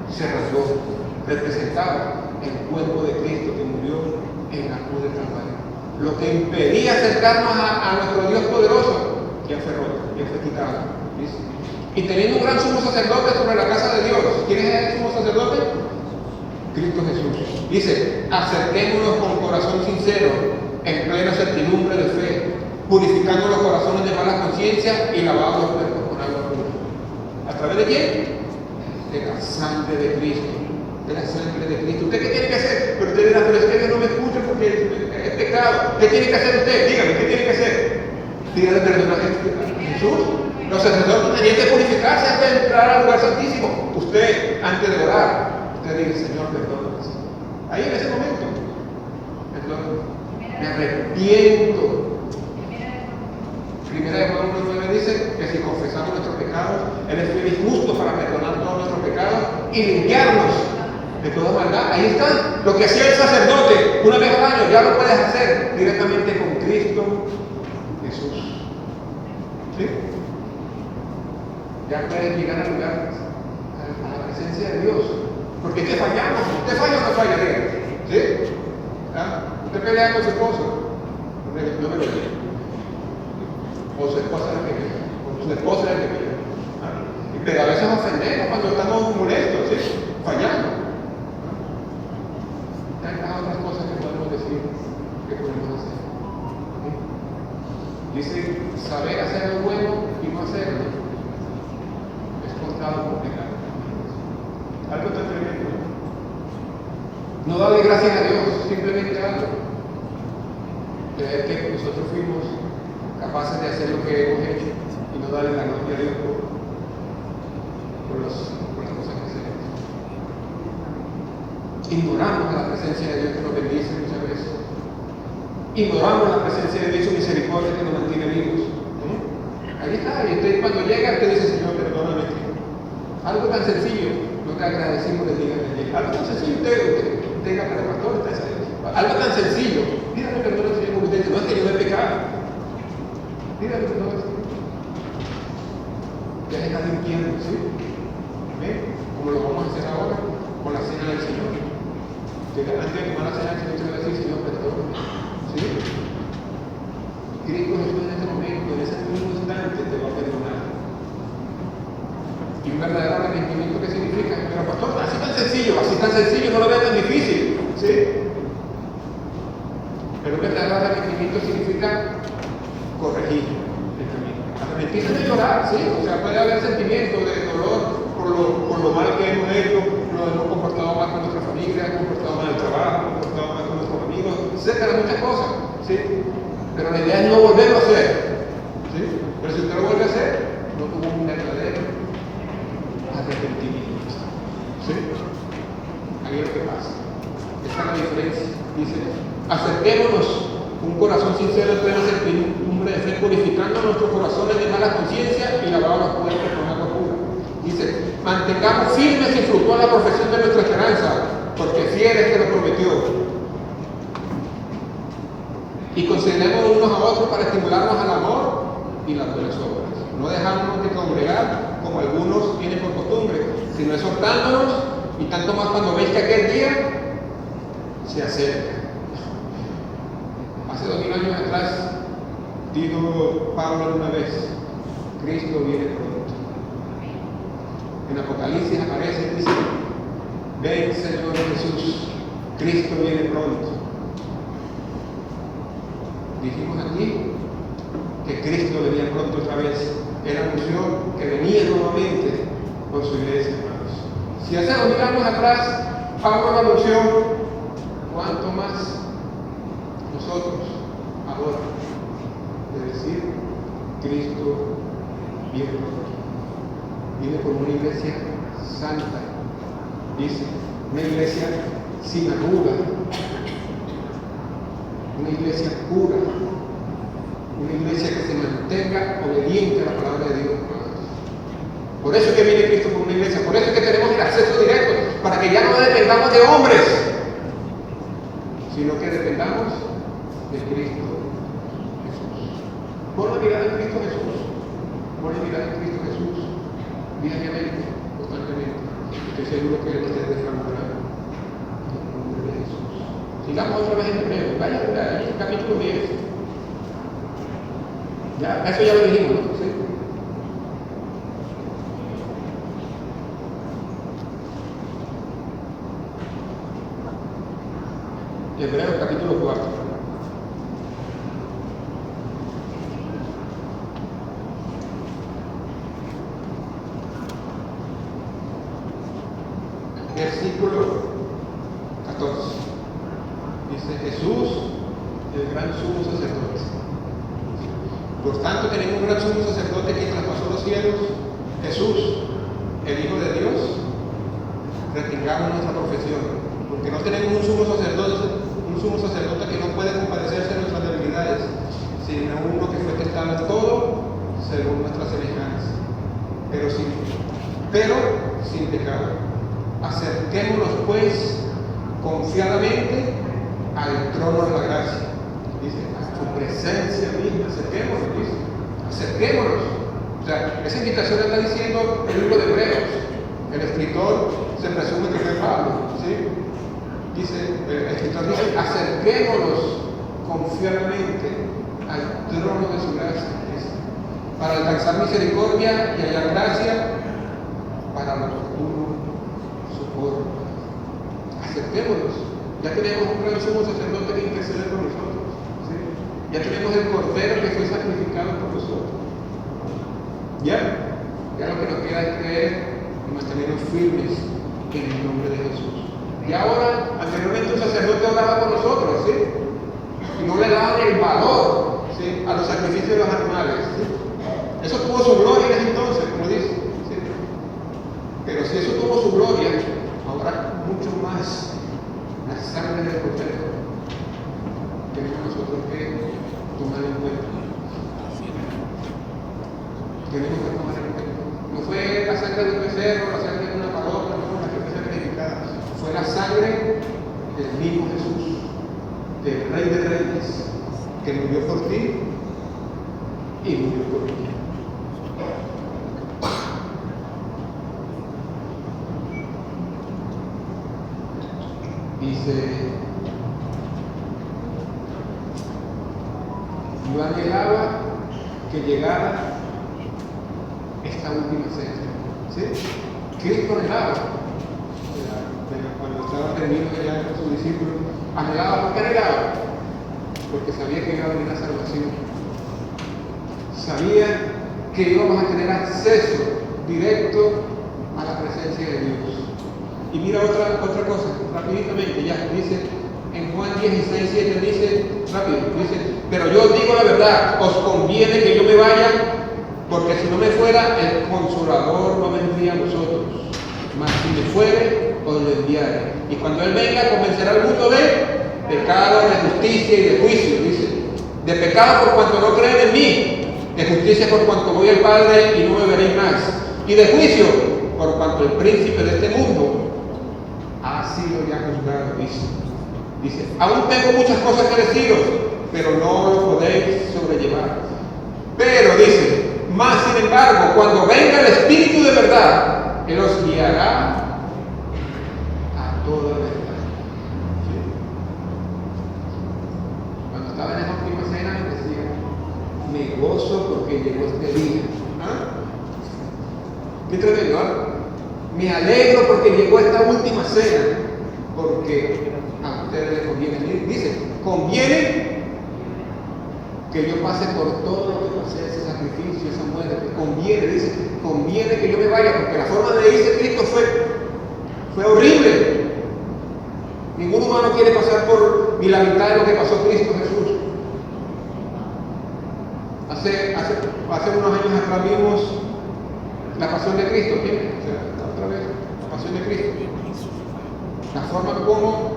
se rasgó. Representaba el cuerpo de Cristo que murió en la cruz del Calvario. Lo que impedía acercarnos a nuestro Dios poderoso ya fue roto, ya fue quitado. ¿Sí? Y teniendo un gran sumo sacerdote sobre la casa de Dios. ¿Quién es el sumo sacerdote? Cristo Jesús. Dice: acerquémonos con corazón sincero, en plena certidumbre de fe, purificando los corazones de mala conciencia y lavando los cuerpos con agua pura. ¿A través de quién? De la sangre de Cristo. De la sangre de Cristo. ¿Usted qué tiene que hacer? Pero usted dirá: pero es que Dios no me escucha porque es pecado. ¿Qué tiene que hacer usted? Dígame, ¿qué tiene que hacer? Pídale perdón a Jesús. Los sacerdotes tenían que purificarse antes de entrar al lugar santísimo. Usted, antes de orar, usted dice: Señor, perdóname. Ahí en ese momento, perdón, me arrepiento. Primera de Juan 1:9 dice que si confesamos nuestros pecados, Él es fiel y justo para perdonar todos nuestros pecados y limpiarnos de toda maldad. Ahí está. Lo que hacía el sacerdote una vez al año, ya lo puedes hacer directamente con Cristo Jesús. ¿Sí? Ya puedes llegar al lugar, a la presencia de Dios. Porque es que fallamos. ¿Usted falla o no falla? ¿Sí? ¿Ah? ¿Usted pelea con su esposo? No me lo diga. O su esposa es la que pelea. O su esposa es la que pelea. ¿Ah? Pero a veces ofendemos cuando estamos molestos, ¿sí? Fallando. ¿Ah? Hay otras cosas que podemos decir, que podemos hacer. ¿Sí? Dice: saber hacer lo bueno y no hacerlo es contado por pecado. Algo tan tremendo. No darle gracias a Dios, simplemente algo. Creer que nosotros fuimos capaces de hacer lo que hemos hecho y no darle la gloria a Dios por las cosas que hacemos. Ignoramos la presencia de Dios que nos bendice muchas veces. Ignoramos la presencia de Dios y su misericordia que nos mantiene vivos. Ahí está, y usted cuando llega, usted dice, Señor, perdóname. Algo tan sencillo, no te agradecimos de día de día. Algo tan sencillo, usted diga, pero pastor, algo tan sencillo. Dígame perdón, Señor, porque usted dice, no es que yo no he pecado. Dígame perdón, Señor. Ya está limpiando, ¿sí? ¿Ven? Como lo vamos a hacer ahora con la cena del Señor. Antes de tomar la cena del Señor, te va a decir, Señor, perdón. ¿Sí? Cristo Jesús en este momento, en ese mismo instante, te va a perdonar. Y un verdadero arrepentimiento, ¿qué significa? Pero pastor, así tan sencillo, no lo veo tan difícil. ¿Sí? Pero un verdadero arrepentimiento significa corregir el camino. Arrepentirse de llorar, ¿sí? O sea, puede haber sentimientos de dolor por lo mal que hemos hecho, nos hemos comportado mal con nuestra familia, hemos comportado mal en el trabajo, hemos comportado mal con nuestros amigos, etcétera, muchas cosas. ¿Sí? Pero la idea es no volverlo a hacer. ¿Sí? Pero si usted lo vuelve a hacer, no tuvo un verdadero arrepentimiento. ¿Sí? Ahí es lo que pasa. Esa es la diferencia. Dice, acerquémonos un corazón sincero, plena certidumbre de fe, purificando nuestros corazones de mala conciencia y lavando los cuerpos con agua pura. Dice, mantengamos firmes y fructuosa la profesión de nuestra esperanza, porque fiel es que lo prometió. Y consideremos unos a otros para estimularnos al amor y las buenas obras. No dejándonos de congregar como algunos tienen por costumbre, sino exhortándonos, y tanto más cuando veis que aquel día se acerca. Hace 2000 años atrás, dijo Pablo una vez, Cristo viene pronto. En Apocalipsis aparece y dice, ven Señor Jesús, Cristo viene pronto. Dijimos aquí que Cristo venía pronto otra vez. Él anunció que venía nuevamente por su iglesia, hermanos. Si hace 2000 años atrás Pablo lo anunció, ¿cuánto más nosotros ahora de decir Cristo viene pronto? Viene por una iglesia santa, dice, una iglesia sin arruga, una iglesia pura, una iglesia que se mantenga obediente a la palabra de Dios. Por eso es que viene Cristo por una iglesia, por eso es que tenemos el acceso directo, para que ya no dependamos de hombres, sino que dependamos de Cristo Jesús. Pon la mirada en Cristo Jesús, pon la mirada en Cristo Jesús, diariamente, constantemente. Estoy seguro que Él te transformará en el nombre de Jesús. Sigamos otra vez en Hebreo, vaya a el capítulo 10. Ya, eso ya lo dijimos, ¿no? ¿Sí? Hebreos capítulo 4. Versículo 14. Dice Jesús, el gran sumo sacerdote. Por tanto, tenemos un gran sumo sacerdote que traspasó los cielos, Jesús, el Hijo de Dios. Retengamos nuestra profesión, porque no tenemos un sumo sacerdote que no puede compadecerse de nuestras debilidades, sino uno que fue testado en todo según nuestra semejanza, pero sin pecado. Acerquémonos pues confiadamente al trono de la gracia. Dice, a su presencia misma, acerquémonos, dice, acerquémonos. O sea, esa invitación está diciendo el libro de Hebreos. El escritor se presume que fue Pablo, ¿sí? Dice, el escritor dice, acerquémonos confiadamente al trono de su gracia, dice, para alcanzar misericordia y hallar gracia para los oportuno socorro. Acerquémonos. Ya tenemos un gran sumo sacerdote que intercede por nosotros, ¿sí? Ya tenemos el cordero que fue sacrificado por nosotros. Ya lo que nos queda es creer y mantenernos firmes en el nombre de Jesús. Y ahora, anteriormente un sacerdote oraba por nosotros, ¿sí? Y no le daban el valor, ¿sí?, a los sacrificios de los animales, ¿sí? Eso tuvo su gloria en ese entonces, como dice, ¿sí? Pero si eso tuvo su gloria, ahora mucho más la sangre del Cordero, tenemos nosotros que tomar en cuenta. Tenemos que tomar en cuenta. No fue la sangre de un becerro, la sangre de una paloma, no, la que fue sacrificada. Fue la sangre del mismo Jesús, del Rey de Reyes, que murió por ti y murió por mí. Dice, yo anhelaba que llegara esta última cena. ¿Sí? Cristo anhelaba, cuando estaba reunido allá con sus discípulos, anhelaba. ¿Por qué anhelaba? Porque sabía que iba a venir la salvación. Sabía que íbamos a tener acceso directo a la presencia de Dios. Y mira otra cosa, rapiditamente, ya dice, en Juan 16, 7 dice, rápido, dice, pero yo os digo la verdad, os conviene que yo me vaya, porque si no me fuera, el Consolador no vendría a vosotros, mas si me fuere, os lo enviaré. Y cuando Él venga, convencerá al mundo de pecado, de justicia y de juicio, dice, de pecado por cuanto no creen en mí, de justicia por cuanto voy al Padre y no me veréis más, y de juicio por cuanto el príncipe de este mundo ha sido ya juzgado, dice, aún tengo muchas cosas que deciros, pero no lo podéis sobrellevar. Pero dice, más sin embargo, cuando venga el Espíritu de verdad, Él os guiará a toda verdad. ¿Sí? Cuando estaba en esa última cena, me decía, me gozo porque llegó este día. ¿Ah? Qué tremendo, ¿eh? Me alegro porque llegó esta última cena, porque a ustedes les conviene. Dice, conviene que yo pase por todo lo que pasé, ese sacrificio, esa muerte. Conviene, dice, conviene que yo me vaya, porque la forma de irse Cristo fue horrible. Ningún humano quiere pasar por ni la mitad de lo que pasó Cristo Jesús. Hace unos años atrás vimos la pasión de Cristo. ¿Quién? Otra vez, la pasión de Cristo. La forma como,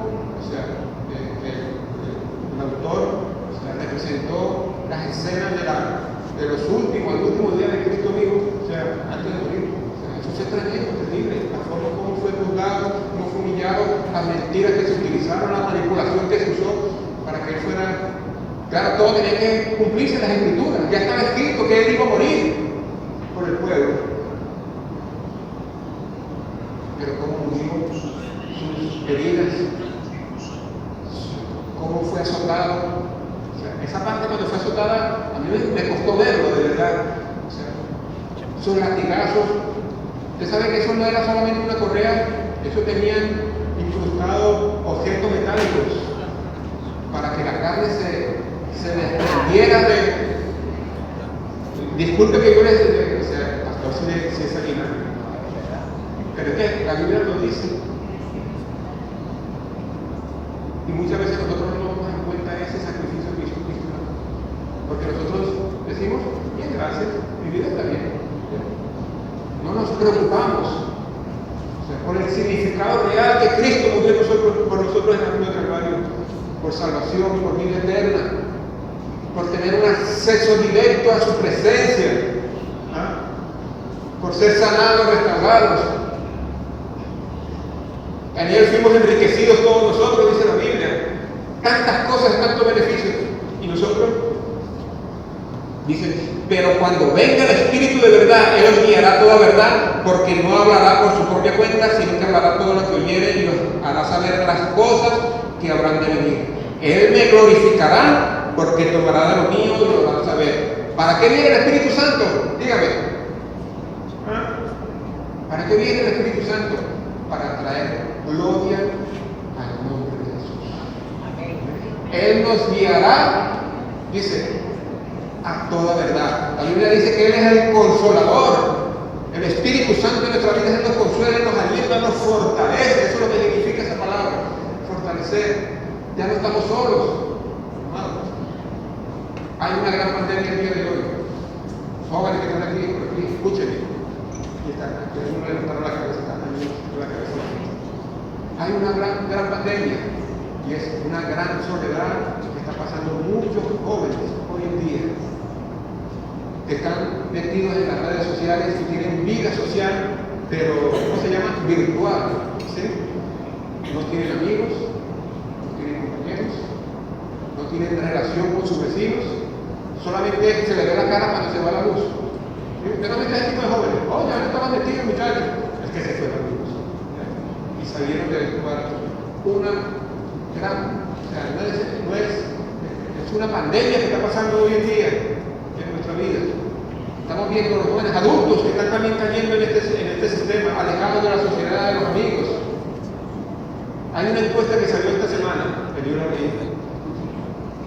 el autor representó las escenas de los últimos, el último día de Cristo vivo, antes de morir. Eso fue tremendo, terrible. La forma como fue juzgado, cómo fue humillado, las mentiras que se utilizaron, la manipulación que se usó para que él fuera. Claro, todo tenía que cumplirse en las Escrituras. Ya estaba escrito que él iba a morir por el pueblo. Pero cómo murió, sus heridas, cómo fue azotado. Esa parte cuando fue azotada, a mí me costó verlo, de verdad. Sus latigazos. Usted sabe que eso no era solamente una correa, eso tenían incrustados objetos metálicos para que la carne se desprendiera de. Disculpe que yo pastor, si es aquí, ¿no? Pero es que la Biblia lo dice. Y muchas veces nosotros no tomamos en cuenta ese sacrificio que hizo Cristo. Porque nosotros decimos, bien, gracias, mi vida está bien. No nos preocupamos por el significado real que Cristo murió por nosotros en la cruz del Calvario, por salvación, por vida eterna, por tener un acceso directo a su presencia, por ser sanados, restaurados. En Él fuimos enriquecidos todos nosotros, dice la Biblia. Tantas cosas, tantos beneficios. Y nosotros, dicen, pero cuando venga el Espíritu de verdad, Él os guiará a toda verdad, porque no hablará por su propia cuenta, sino que hablará todo lo que oyere y os hará saber las cosas que habrán de venir. Él me glorificará, porque tomará de lo mío y lo hará saber. ¿Para qué viene el Espíritu Santo? Dígame. ¿Para qué viene el Espíritu Santo? Para traer gloria al nombre de Jesús. Él nos guiará, dice, a toda verdad. La Biblia dice que Él es el Consolador. El Espíritu Santo en nuestra vida, Él nos consuela, nos alienta, nos fortalece. Eso es lo que significa esa palabra, fortalecer. Ya no estamos solos, hermanos. Hay una gran pandemia el día de hoy. Jóvenes que están aquí, por aquí, escúchenme. Aquí está, uno levantaron la cabeza, está la cabeza. hay una gran pandemia y es una gran soledad que está pasando muchos jóvenes hoy en día, que están metidos en las redes sociales y tienen vida social, pero ¿cómo se llama? Virtual, ¿sí? No tienen amigos, no tienen compañeros, no tienen relación con sus vecinos, solamente se les ve la cara cuando se va la luz. Usted no ve este tipo de jóvenes, oh, ya no estaban vestidos muchachos, es que se fue la luz, ¿ya? Y salieron del cuarto. Una gran, o sea, es una pandemia que está pasando hoy en día en nuestra vida. Estamos viendo a los jóvenes adultos que están también cayendo en este sistema, alejados de la sociedad, de los amigos. Hay una encuesta que salió esta semana, que yo la leí.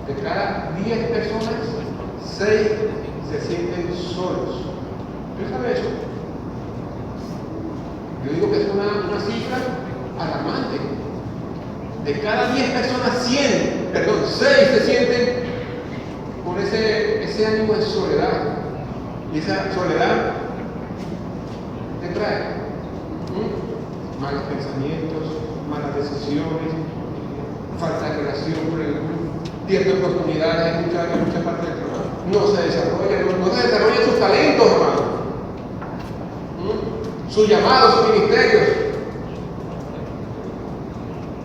De cada 10 personas, 6 se sienten solos. ¿Usted sabe eso? Yo digo que es una cifra alarmante. De cada 10 personas, 6 se sienten con ese ánimo de soledad. Y esa soledad, ¿qué trae? Malos pensamientos, malas decisiones, falta de relación con el mundo, pierde oportunidades en muchas partes del trabajo. No se desarrollan sus talentos, hermano. Sus llamados, sus ministerios.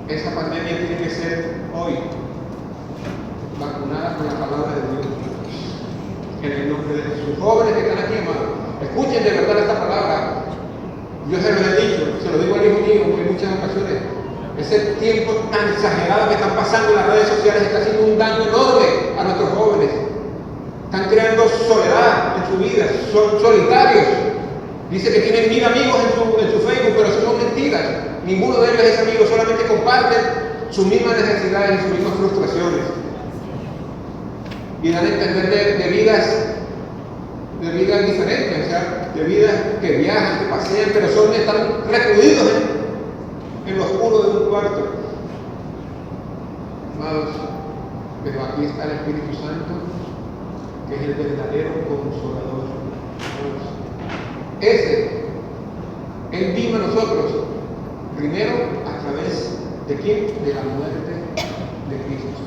Esa pandemia tiene que ser hoy vacunada con la palabra de Dios. En el nombre de Jesús. Jóvenes que están aquí, hermano, escuchen de verdad esta palabra. Yo se lo he dicho, se lo digo al hijo mío en muchas ocasiones. Ese tiempo tan exagerado que están pasando en las redes sociales está haciendo un daño enorme a nuestros jóvenes. Están creando soledad en su vida, son solitarios. Dice que tienen 1000 amigos en su Facebook, pero eso son mentiras. Ninguno de ellos es amigo, solamente comparten sus mismas necesidades y sus mismas frustraciones. Y dan a entender de vidas diferentes, o sea, de vidas que viajan, que pasean, pero están recluidos en lo oscuro de un cuarto. Amados, pero aquí está el Espíritu Santo, que es el verdadero consolador. Él vino a nosotros, primero a través de quién? De la muerte de Cristo.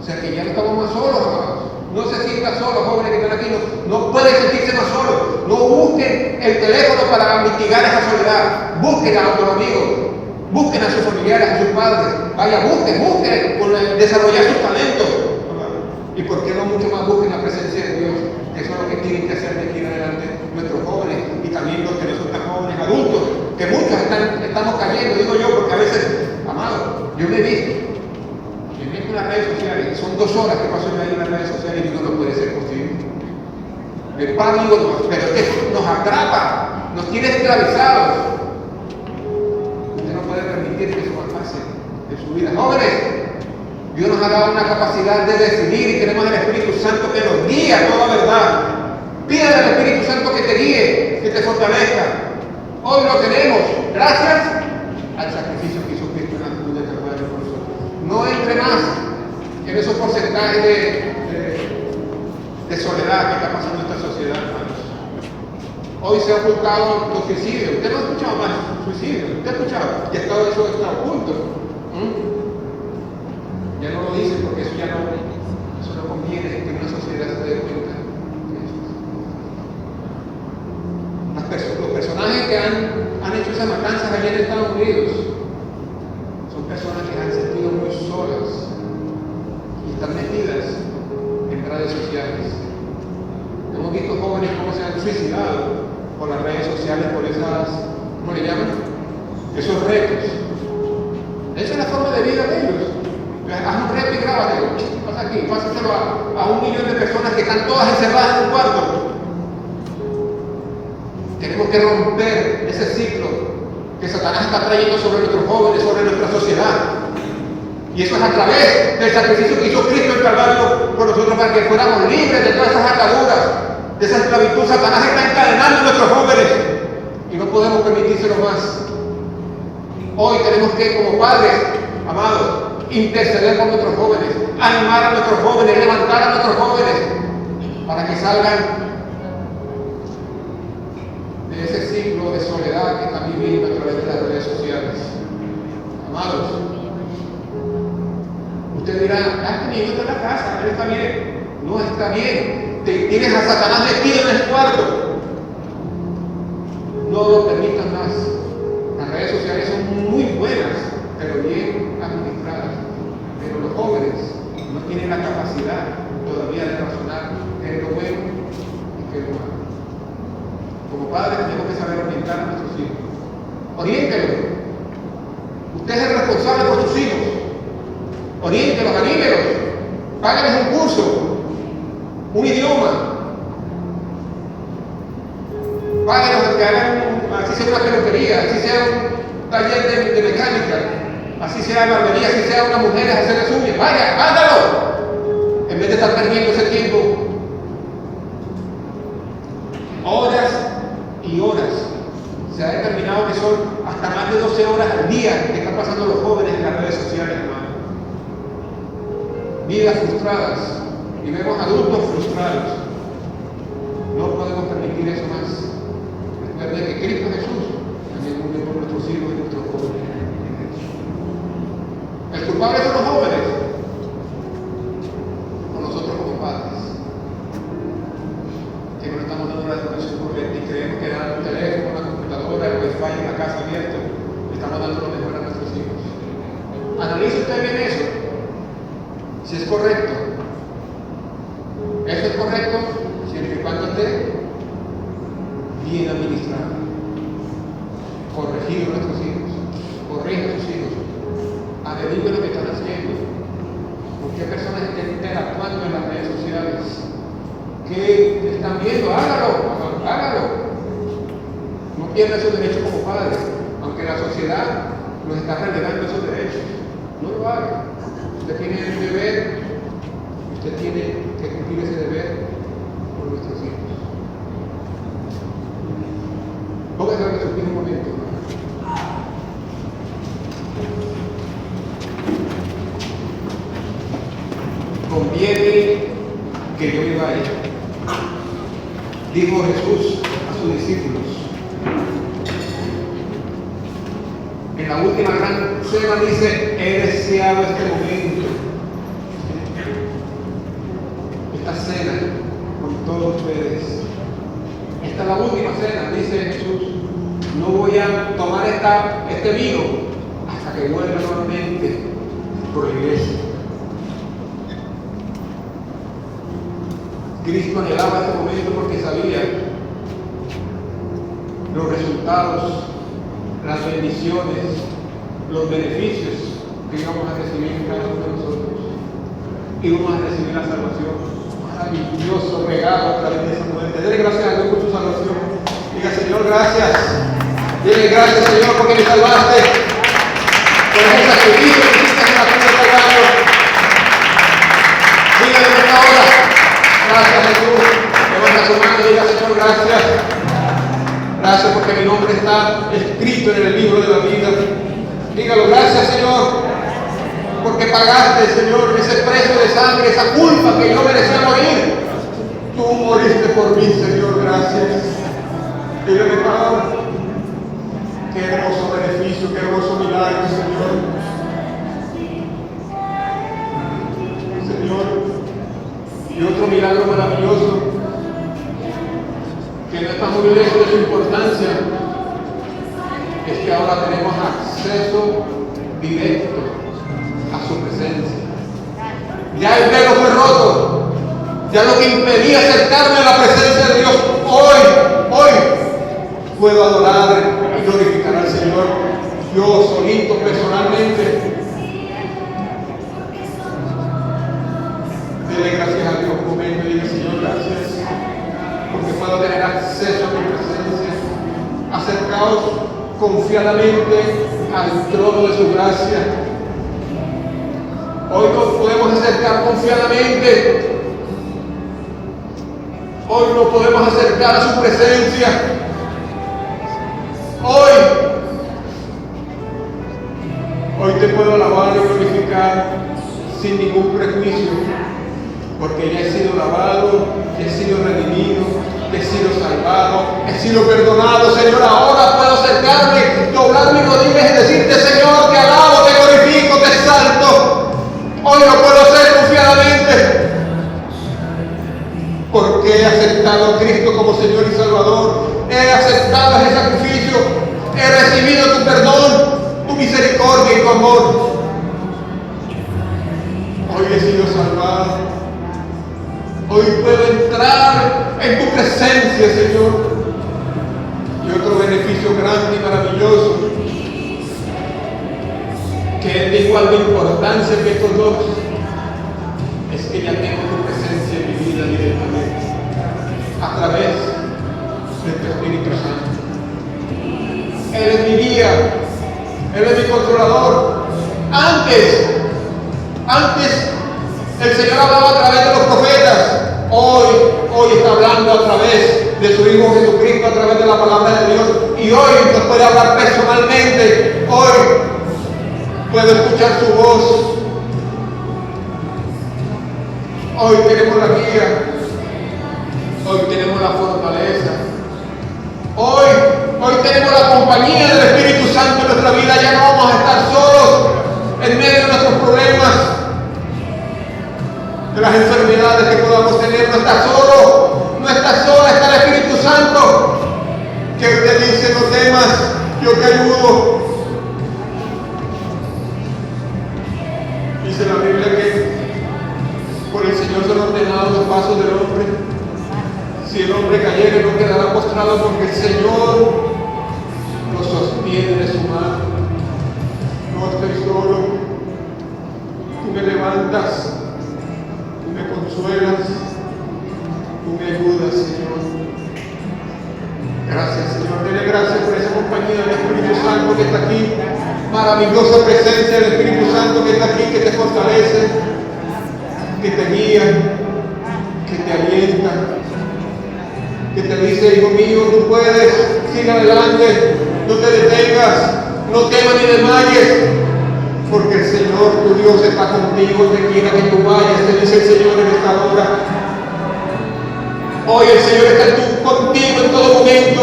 O sea que ya no estamos más solos, amados. No se sientan solos, jóvenes que están aquí, no pueden sentirse más solos. No busquen el teléfono para mitigar esa soledad. Busquen a otros amigos, busquen a sus familiares, a sus padres. Vaya, busquen desarrollar sus talentos. Y por qué no mucho más busquen la presencia de Dios, que eso es lo que tienen que hacer de aquí en adelante nuestros jóvenes y también los que no son tan jóvenes, adultos, que muchos estamos cayendo, digo yo, porque a veces, amado, yo me he visto en las redes sociales, son 2 horas que paso yo ahí en las redes sociales y digo, no puede ser posible. Me paro y digo, pero es que nos atrapa, nos tiene esclavizados. Usted no puede permitir que eso pase en su vida. Jóvenes, Dios nos ha dado una capacidad de decidir y tenemos el Espíritu Santo que nos guía a toda verdad. Pídale al Espíritu Santo que te guíe, que te fortalezca. Hoy lo tenemos, gracias al sacrificio que hizo Cristo en la cruz de Calvario por nosotros. No entre más en esos porcentajes de soledad que está pasando en esta sociedad, hermanos. Hoy se ha ocultado los suicidios. Usted no ha escuchado más suicidios. Usted ha escuchado. Y eso está oculto. Ya no lo dicen porque eso no conviene que una sociedad se dé cuenta de eso. Los personajes que han hecho esas matanzas allá en Estados Unidos son personas que se han sentido muy solas y están metidas en redes sociales. Hemos visto jóvenes cómo se han suicidado por las redes sociales, por esas, ¿cómo le llaman? Esos retos. Esa es la forma de vida de ellos. Haz un reto y grábatelo. ¿Qué pasa aquí? Pásaselo a 1 millón de personas que están todas encerradas en un cuarto. Tenemos que romper ese ciclo que Satanás está trayendo sobre nuestros jóvenes, sobre nuestra sociedad. Y eso es a través del sacrificio que hizo Cristo en Calvario por nosotros para que fuéramos libres de todas esas ataduras, de esa esclavitud. Satanás está encadenando a nuestros jóvenes y no podemos permitírselo más. Hoy tenemos que, como padres, amados, interceder por nuestros jóvenes, animar a nuestros jóvenes, levantar a nuestros jóvenes para que salgan de ese ciclo de soledad que están viviendo a través de las redes sociales. Amados, usted dirá, mi hijo está en la casa, él está bien. No está bien. Tienes a Satanás metido en el cuarto. No lo permitas más. Las redes sociales son muy buenas, pero bien administradas. Pero los jóvenes no tienen la capacidad todavía de razonar qué es lo bueno y qué es lo malo. Como padres tenemos que saber orientar a nuestros hijos. Oriéntelos. Usted es el responsable por sus hijos. Oriéntelos, anímelos. Páguenles un curso, un idioma. Páguenlos que hagan, así sea una peluquería, así sea un taller de mecánica, así sea barbería, así sea una mujer a hacer las uñas. Vaya, hágalo. En vez de estar perdiendo ese tiempo, horas y horas. Se ha determinado que son hasta más de 12 horas al día que están pasando los jóvenes en las redes sociales, hermano. Vidas frustradas, y vemos adultos frustrados. No podemos permitir eso más. Recuerden que Cristo Jesús también murió por nuestros hijos y nuestros jóvenes. El culpable son los jóvenes, o nosotros como padres, que no estamos dando la educación correcta y creemos que dando un teléfono, una computadora, el wifi en la casa abierto, le estamos dando lo mejor a nuestros hijos. Analice usted bien eso, si es correcto. Eso es correcto siempre y cuando esté bien administrado. Corregir a nuestros hijos, corrige a sus hijos, averigüe lo que están haciendo, con qué personas están interactuando en las redes sociales, qué están viendo. Hágalo. No pierda esos derechos como padre, aunque la sociedad nos está relegando esos derechos. No lo haga. Usted tiene el deber, usted tiene que cumplir ese deber por nuestros hijos. Póngase a resolver un momento. Conviene que yo me vaya, dijo Jesús a sus discípulos. En la última gran cena dice, he deseado este momento, esta cena con todos ustedes. Esta es la última cena, dice Jesús. No voy a tomar este vino hasta que vuelva nuevamente por la iglesia. Cristo anhelaba este momento porque sabía los resultados, las bendiciones, los beneficios que íbamos a recibir en cada uno de nosotros. Íbamos a recibir la salvación. Maravilloso regalo a través de esa muerte. Dele gracias a Dios por su salvación. Diga, Señor, gracias. Dile gracias, Señor, porque me salvaste. Por ese sacrificio que hiciste en la cruz del Calvario. Dígale en esta hora. Gracias, Jesús. Levanta su mano y diga, Señor, gracias. Gracias porque mi nombre está escrito en el libro de la vida. Dígalo, gracias, Señor, porque pagaste, Señor, ese precio de sangre, esa culpa que yo merecía morir. Tú moriste por mí, Señor, gracias. Dígame, Padre, qué hermoso beneficio, qué hermoso milagro, Señor. Señor, y otro milagro maravilloso, que no está muy lejos de su importancia, es que ahora tenemos acceso directo a su presencia. Ya el velo fue roto, ya lo que impedía acercarme a la presencia de Dios, hoy puedo adorar y glorificar al Señor, yo solito, personalmente. Dele gracias a Dios un momento y diga, Señor, gracias, porque puedo tener acceso a tu presencia. Acercaos confiadamente al trono de su gracia. Hoy nos podemos acercar confiadamente. Hoy nos podemos acercar a su presencia. Hoy te puedo alabar y glorificar sin ningún prejuicio, porque ya he sido lavado, he sido redimido, he sido salvado, he sido perdonado. Señor, ahora puedo acercarme, doblar mis rodillas y decirte, Señor, te alabo, te porque he aceptado a Cristo como Señor y Salvador, he aceptado ese sacrificio, he recibido tu perdón, tu misericordia y tu amor. Hoy he sido salvado, hoy puedo entrar en tu presencia, Señor. Y otro beneficio grande y maravilloso, que es de igual de importancia que estos dos, es que ya tengo tu presencia en mi vida directamente, a través de tu Espíritu Santo. Él es mi guía, Él es mi consolador. Antes el Señor hablaba a través de los profetas. Hoy está hablando a través de su Hijo Jesucristo, a través de la palabra de Dios. Y hoy nos puede hablar personalmente. Hoy puedo escuchar su voz. Hoy tenemos la guía. Hoy tenemos la fortaleza. Hoy tenemos la compañía del Espíritu Santo en nuestra vida. Ya no vamos a estar solos en medio de nuestros problemas, de las enfermedades que podamos tener. No está solo, no está sola, está el Espíritu Santo que te dice: no temas, yo te ayudo. Dice la Biblia que por el Señor son ordenados los pasos del hombre. Si el hombre cayere, no quedará postrado, porque el Señor lo sostiene de su mano. No estoy solo, tú me levantas, tú me consuelas, tú me ayudas, Señor. Gracias, Señor. Dele gracias por esa compañía del Espíritu Santo que está aquí. Maravillosa presencia del Espíritu Santo que está aquí, que te fortalece, que te guía, que te alienta, que te dice: hijo mío, tú puedes, sigue adelante, no te detengas, no temas ni desmayes, porque el Señor tu Dios está contigo donde quiera que tú vayas, te dice el Señor en esta hora. Hoy el Señor está contigo en todo momento.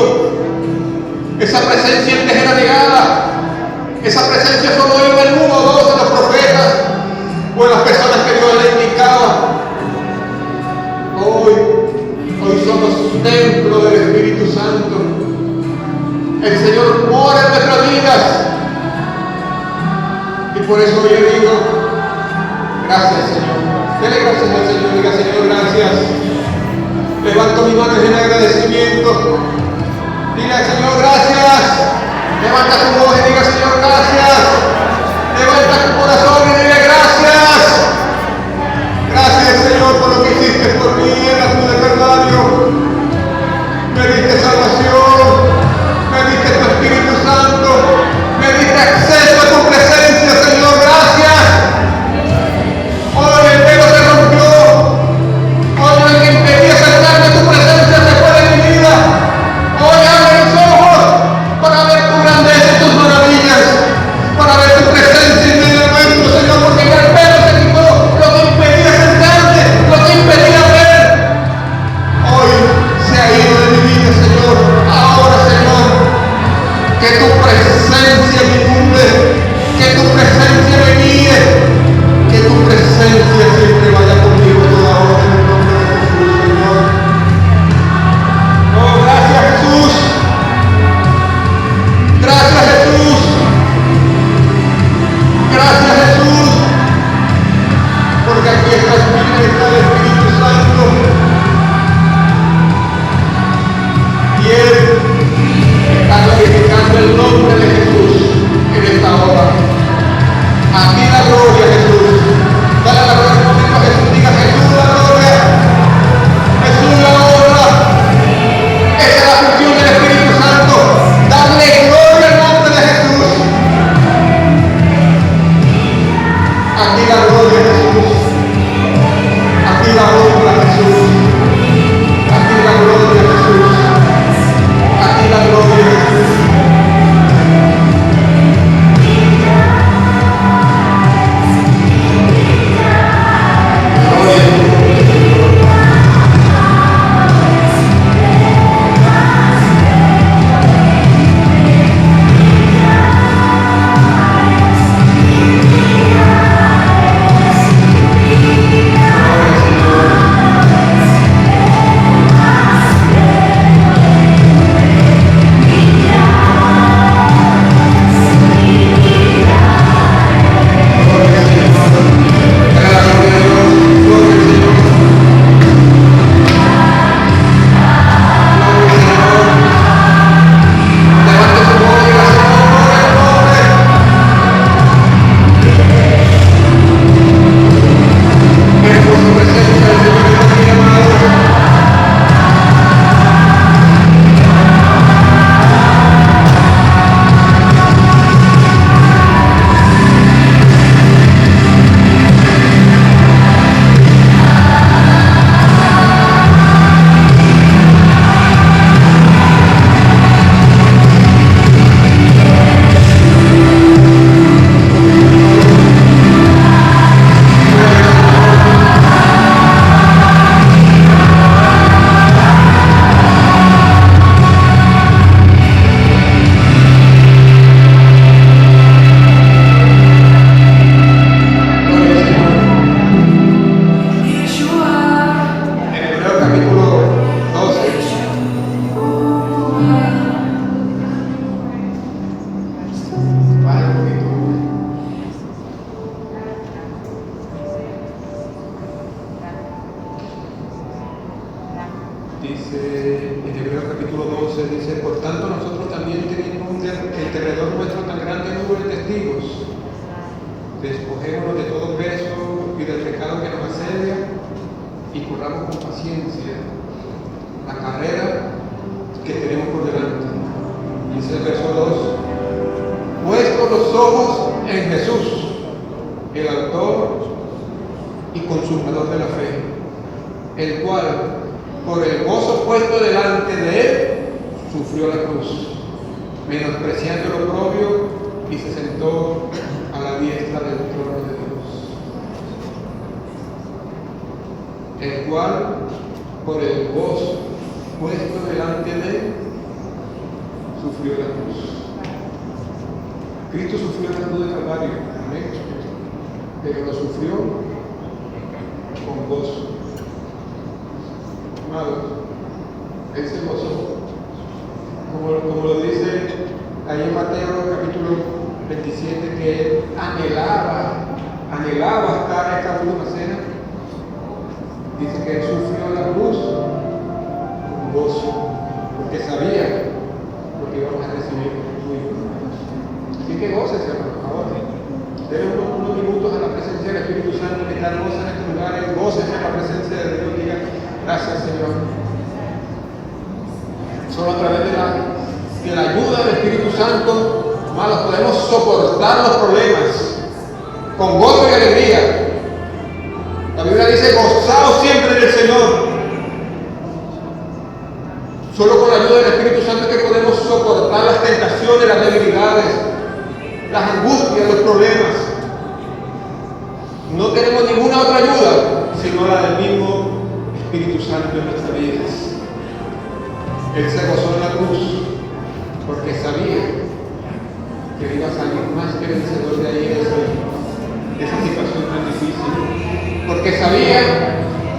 Esa presencia antes era negada. Esa presencia solo iba en uno o dos de los profetas o en las personas que Dios le indicaba. Hoy somos templo del Espíritu Santo. El Señor mora en nuestras vidas. Y por eso hoy le digo: gracias, Señor. Dele gracias al Señor. Diga: Señor, gracias. Levanto mi mano en agradecimiento. Dile al Señor: gracias. Levanta tu voz y diga: Señor, gracias. Levanta tu corazón y dile: gracias. Gracias, Señor, por lo que hiciste por mí en la cruz del Calvario. Me diste salvación, me diste tu Espíritu Santo, me diste acceso a tu presencia, Señor. Gracias. Hoy el velo se rompió. Hoy el que impedía acercarme a tu presencia se fue de mi vida. Hoy abre mis ojos para ver tu grandeza y tus maravillas, Dice en Hebreos capítulo 12, dice, por tanto nosotros también teniendo el derredor nuestro tan grande número de testigos, despojémonos de todo peso y del pecado que nos asedia y corramos con paciencia la carrera que tenemos por delante. Dice el verso 2, puestos los ojos en Jesús, el autor y consumador de la fe, el cual por el gozo puesto delante de él sufrió la cruz, menospreciando lo propio, y se sentó a la diestra del trono de Dios, el cual por el gozo puesto delante de él sufrió la cruz. Cristo sufrió la cruz de Calvario, amén, pero lo sufrió con gozo. Amados, él se gozó, como lo dice ahí en Mateo capítulo 27, que él anhelaba estar en esta última cena. Dice que él sufrió la cruz con gozo, porque sabía lo que íbamos a recibir. Así que gócese, hermano, ahora. Denle unos minutos a la presencia del Espíritu Santo, que está goza en estos lugares, gócese en la presencia de Dios, diga, gracias, Señor. Solo a través de la ayuda del Espíritu Santo, hermanos, podemos soportar los problemas con gozo y alegría. La Biblia dice, gozaos siempre en el Señor. Solo con la ayuda del Espíritu Santo es que podemos soportar las tentaciones, las debilidades, las angustias, los problemas. No tenemos ninguna otra ayuda sino la del mismo Espíritu Santo en nuestras vidas. Él se gozó en la cruz porque sabía que iba a salir más que vencedor de ahí, de esa situación tan difícil. Porque sabía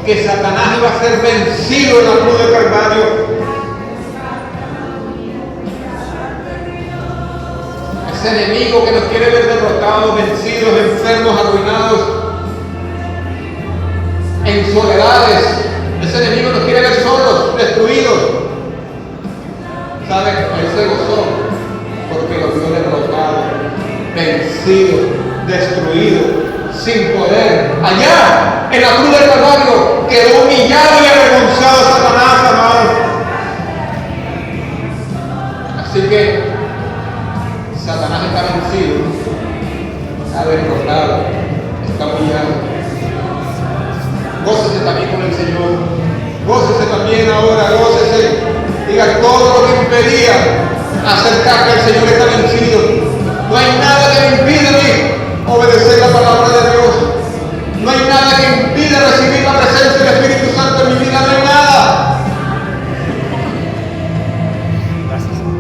que Satanás iba a ser vencido en la cruz de Calvario. Ese enemigo que nos quiere ver derrotados, vencidos, enfermos, arruinados, en soledades. Ese enemigo nos quiere ver solos, destruidos. ¿Saben? Él se gozó porque lo vio derrotado, vencido, destruido, sin poder. Allá, en la cruz del Calvario, quedó humillado y avergonzado Satanás, amado. Así que Satanás está vencido, está derrotado, está humillado. Gócese también con el Señor. Gócese también ahora, gócese. Diga, todo lo que impedía acercarme al Señor está vencido. No hay nada que me impida a mí obedecer la palabra de Dios. No hay nada que impida recibir la presencia del Espíritu Santo en mi vida. No hay nada.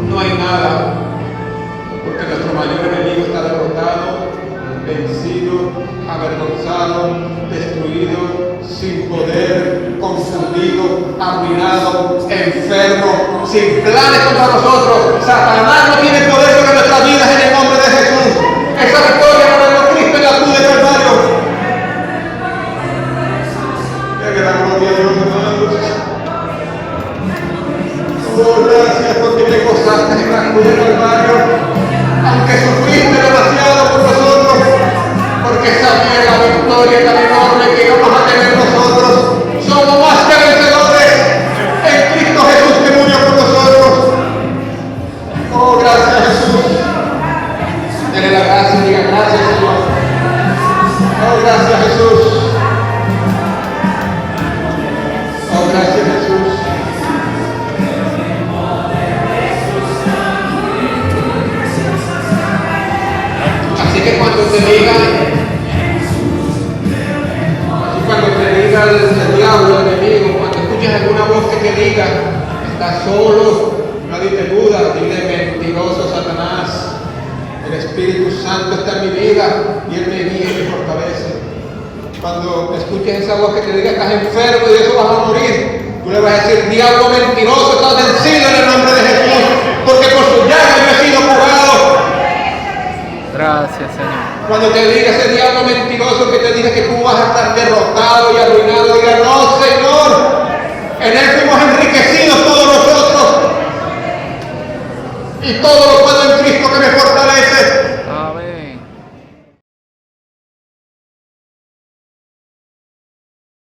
No hay nada. Porque nuestro mayor enemigo está derrotado, vencido, avergonzado, destruido, sin poder, confundido, arruinado, enfermo, sin planes contra nosotros. Satanás no tiene poder sobre nuestras vidas en el nombre de Jesús. Esa victoria la dio Cristo en la cruz de Calvario. Que la gloria a Dios, hermanos. Oh, gracias porque te gozaste en la cruz de Calvario, aunque sufriste demasiado por nosotros, porque sabía la victoria tan enorme que íbamos a tener nosotros. Somos más que vencedores en Cristo Jesús que murió por nosotros. Oh, gracias Jesús. Dele la gracia y diga gracias, Señor. Oh, gracias Jesús. Oh, gracias Jesús. Así que cuando te diga el diablo, el enemigo, cuando escuches alguna voz que te diga, estás solo, nadie te ayuda, dile, mentiroso Satanás, el Espíritu Santo está en mi vida y Él me guía y me fortalece. Cuando escuches esa voz que te diga, estás enfermo y de eso vas a morir, tú le vas a decir, diablo mentiroso, estás vencido en el nombre de Jesús, porque por su llaga yo he sido curado. Gracias, Señor. Cuando te diga ese diablo mentiroso que te diga que tú vas a estar derrotado y arruinado, diga,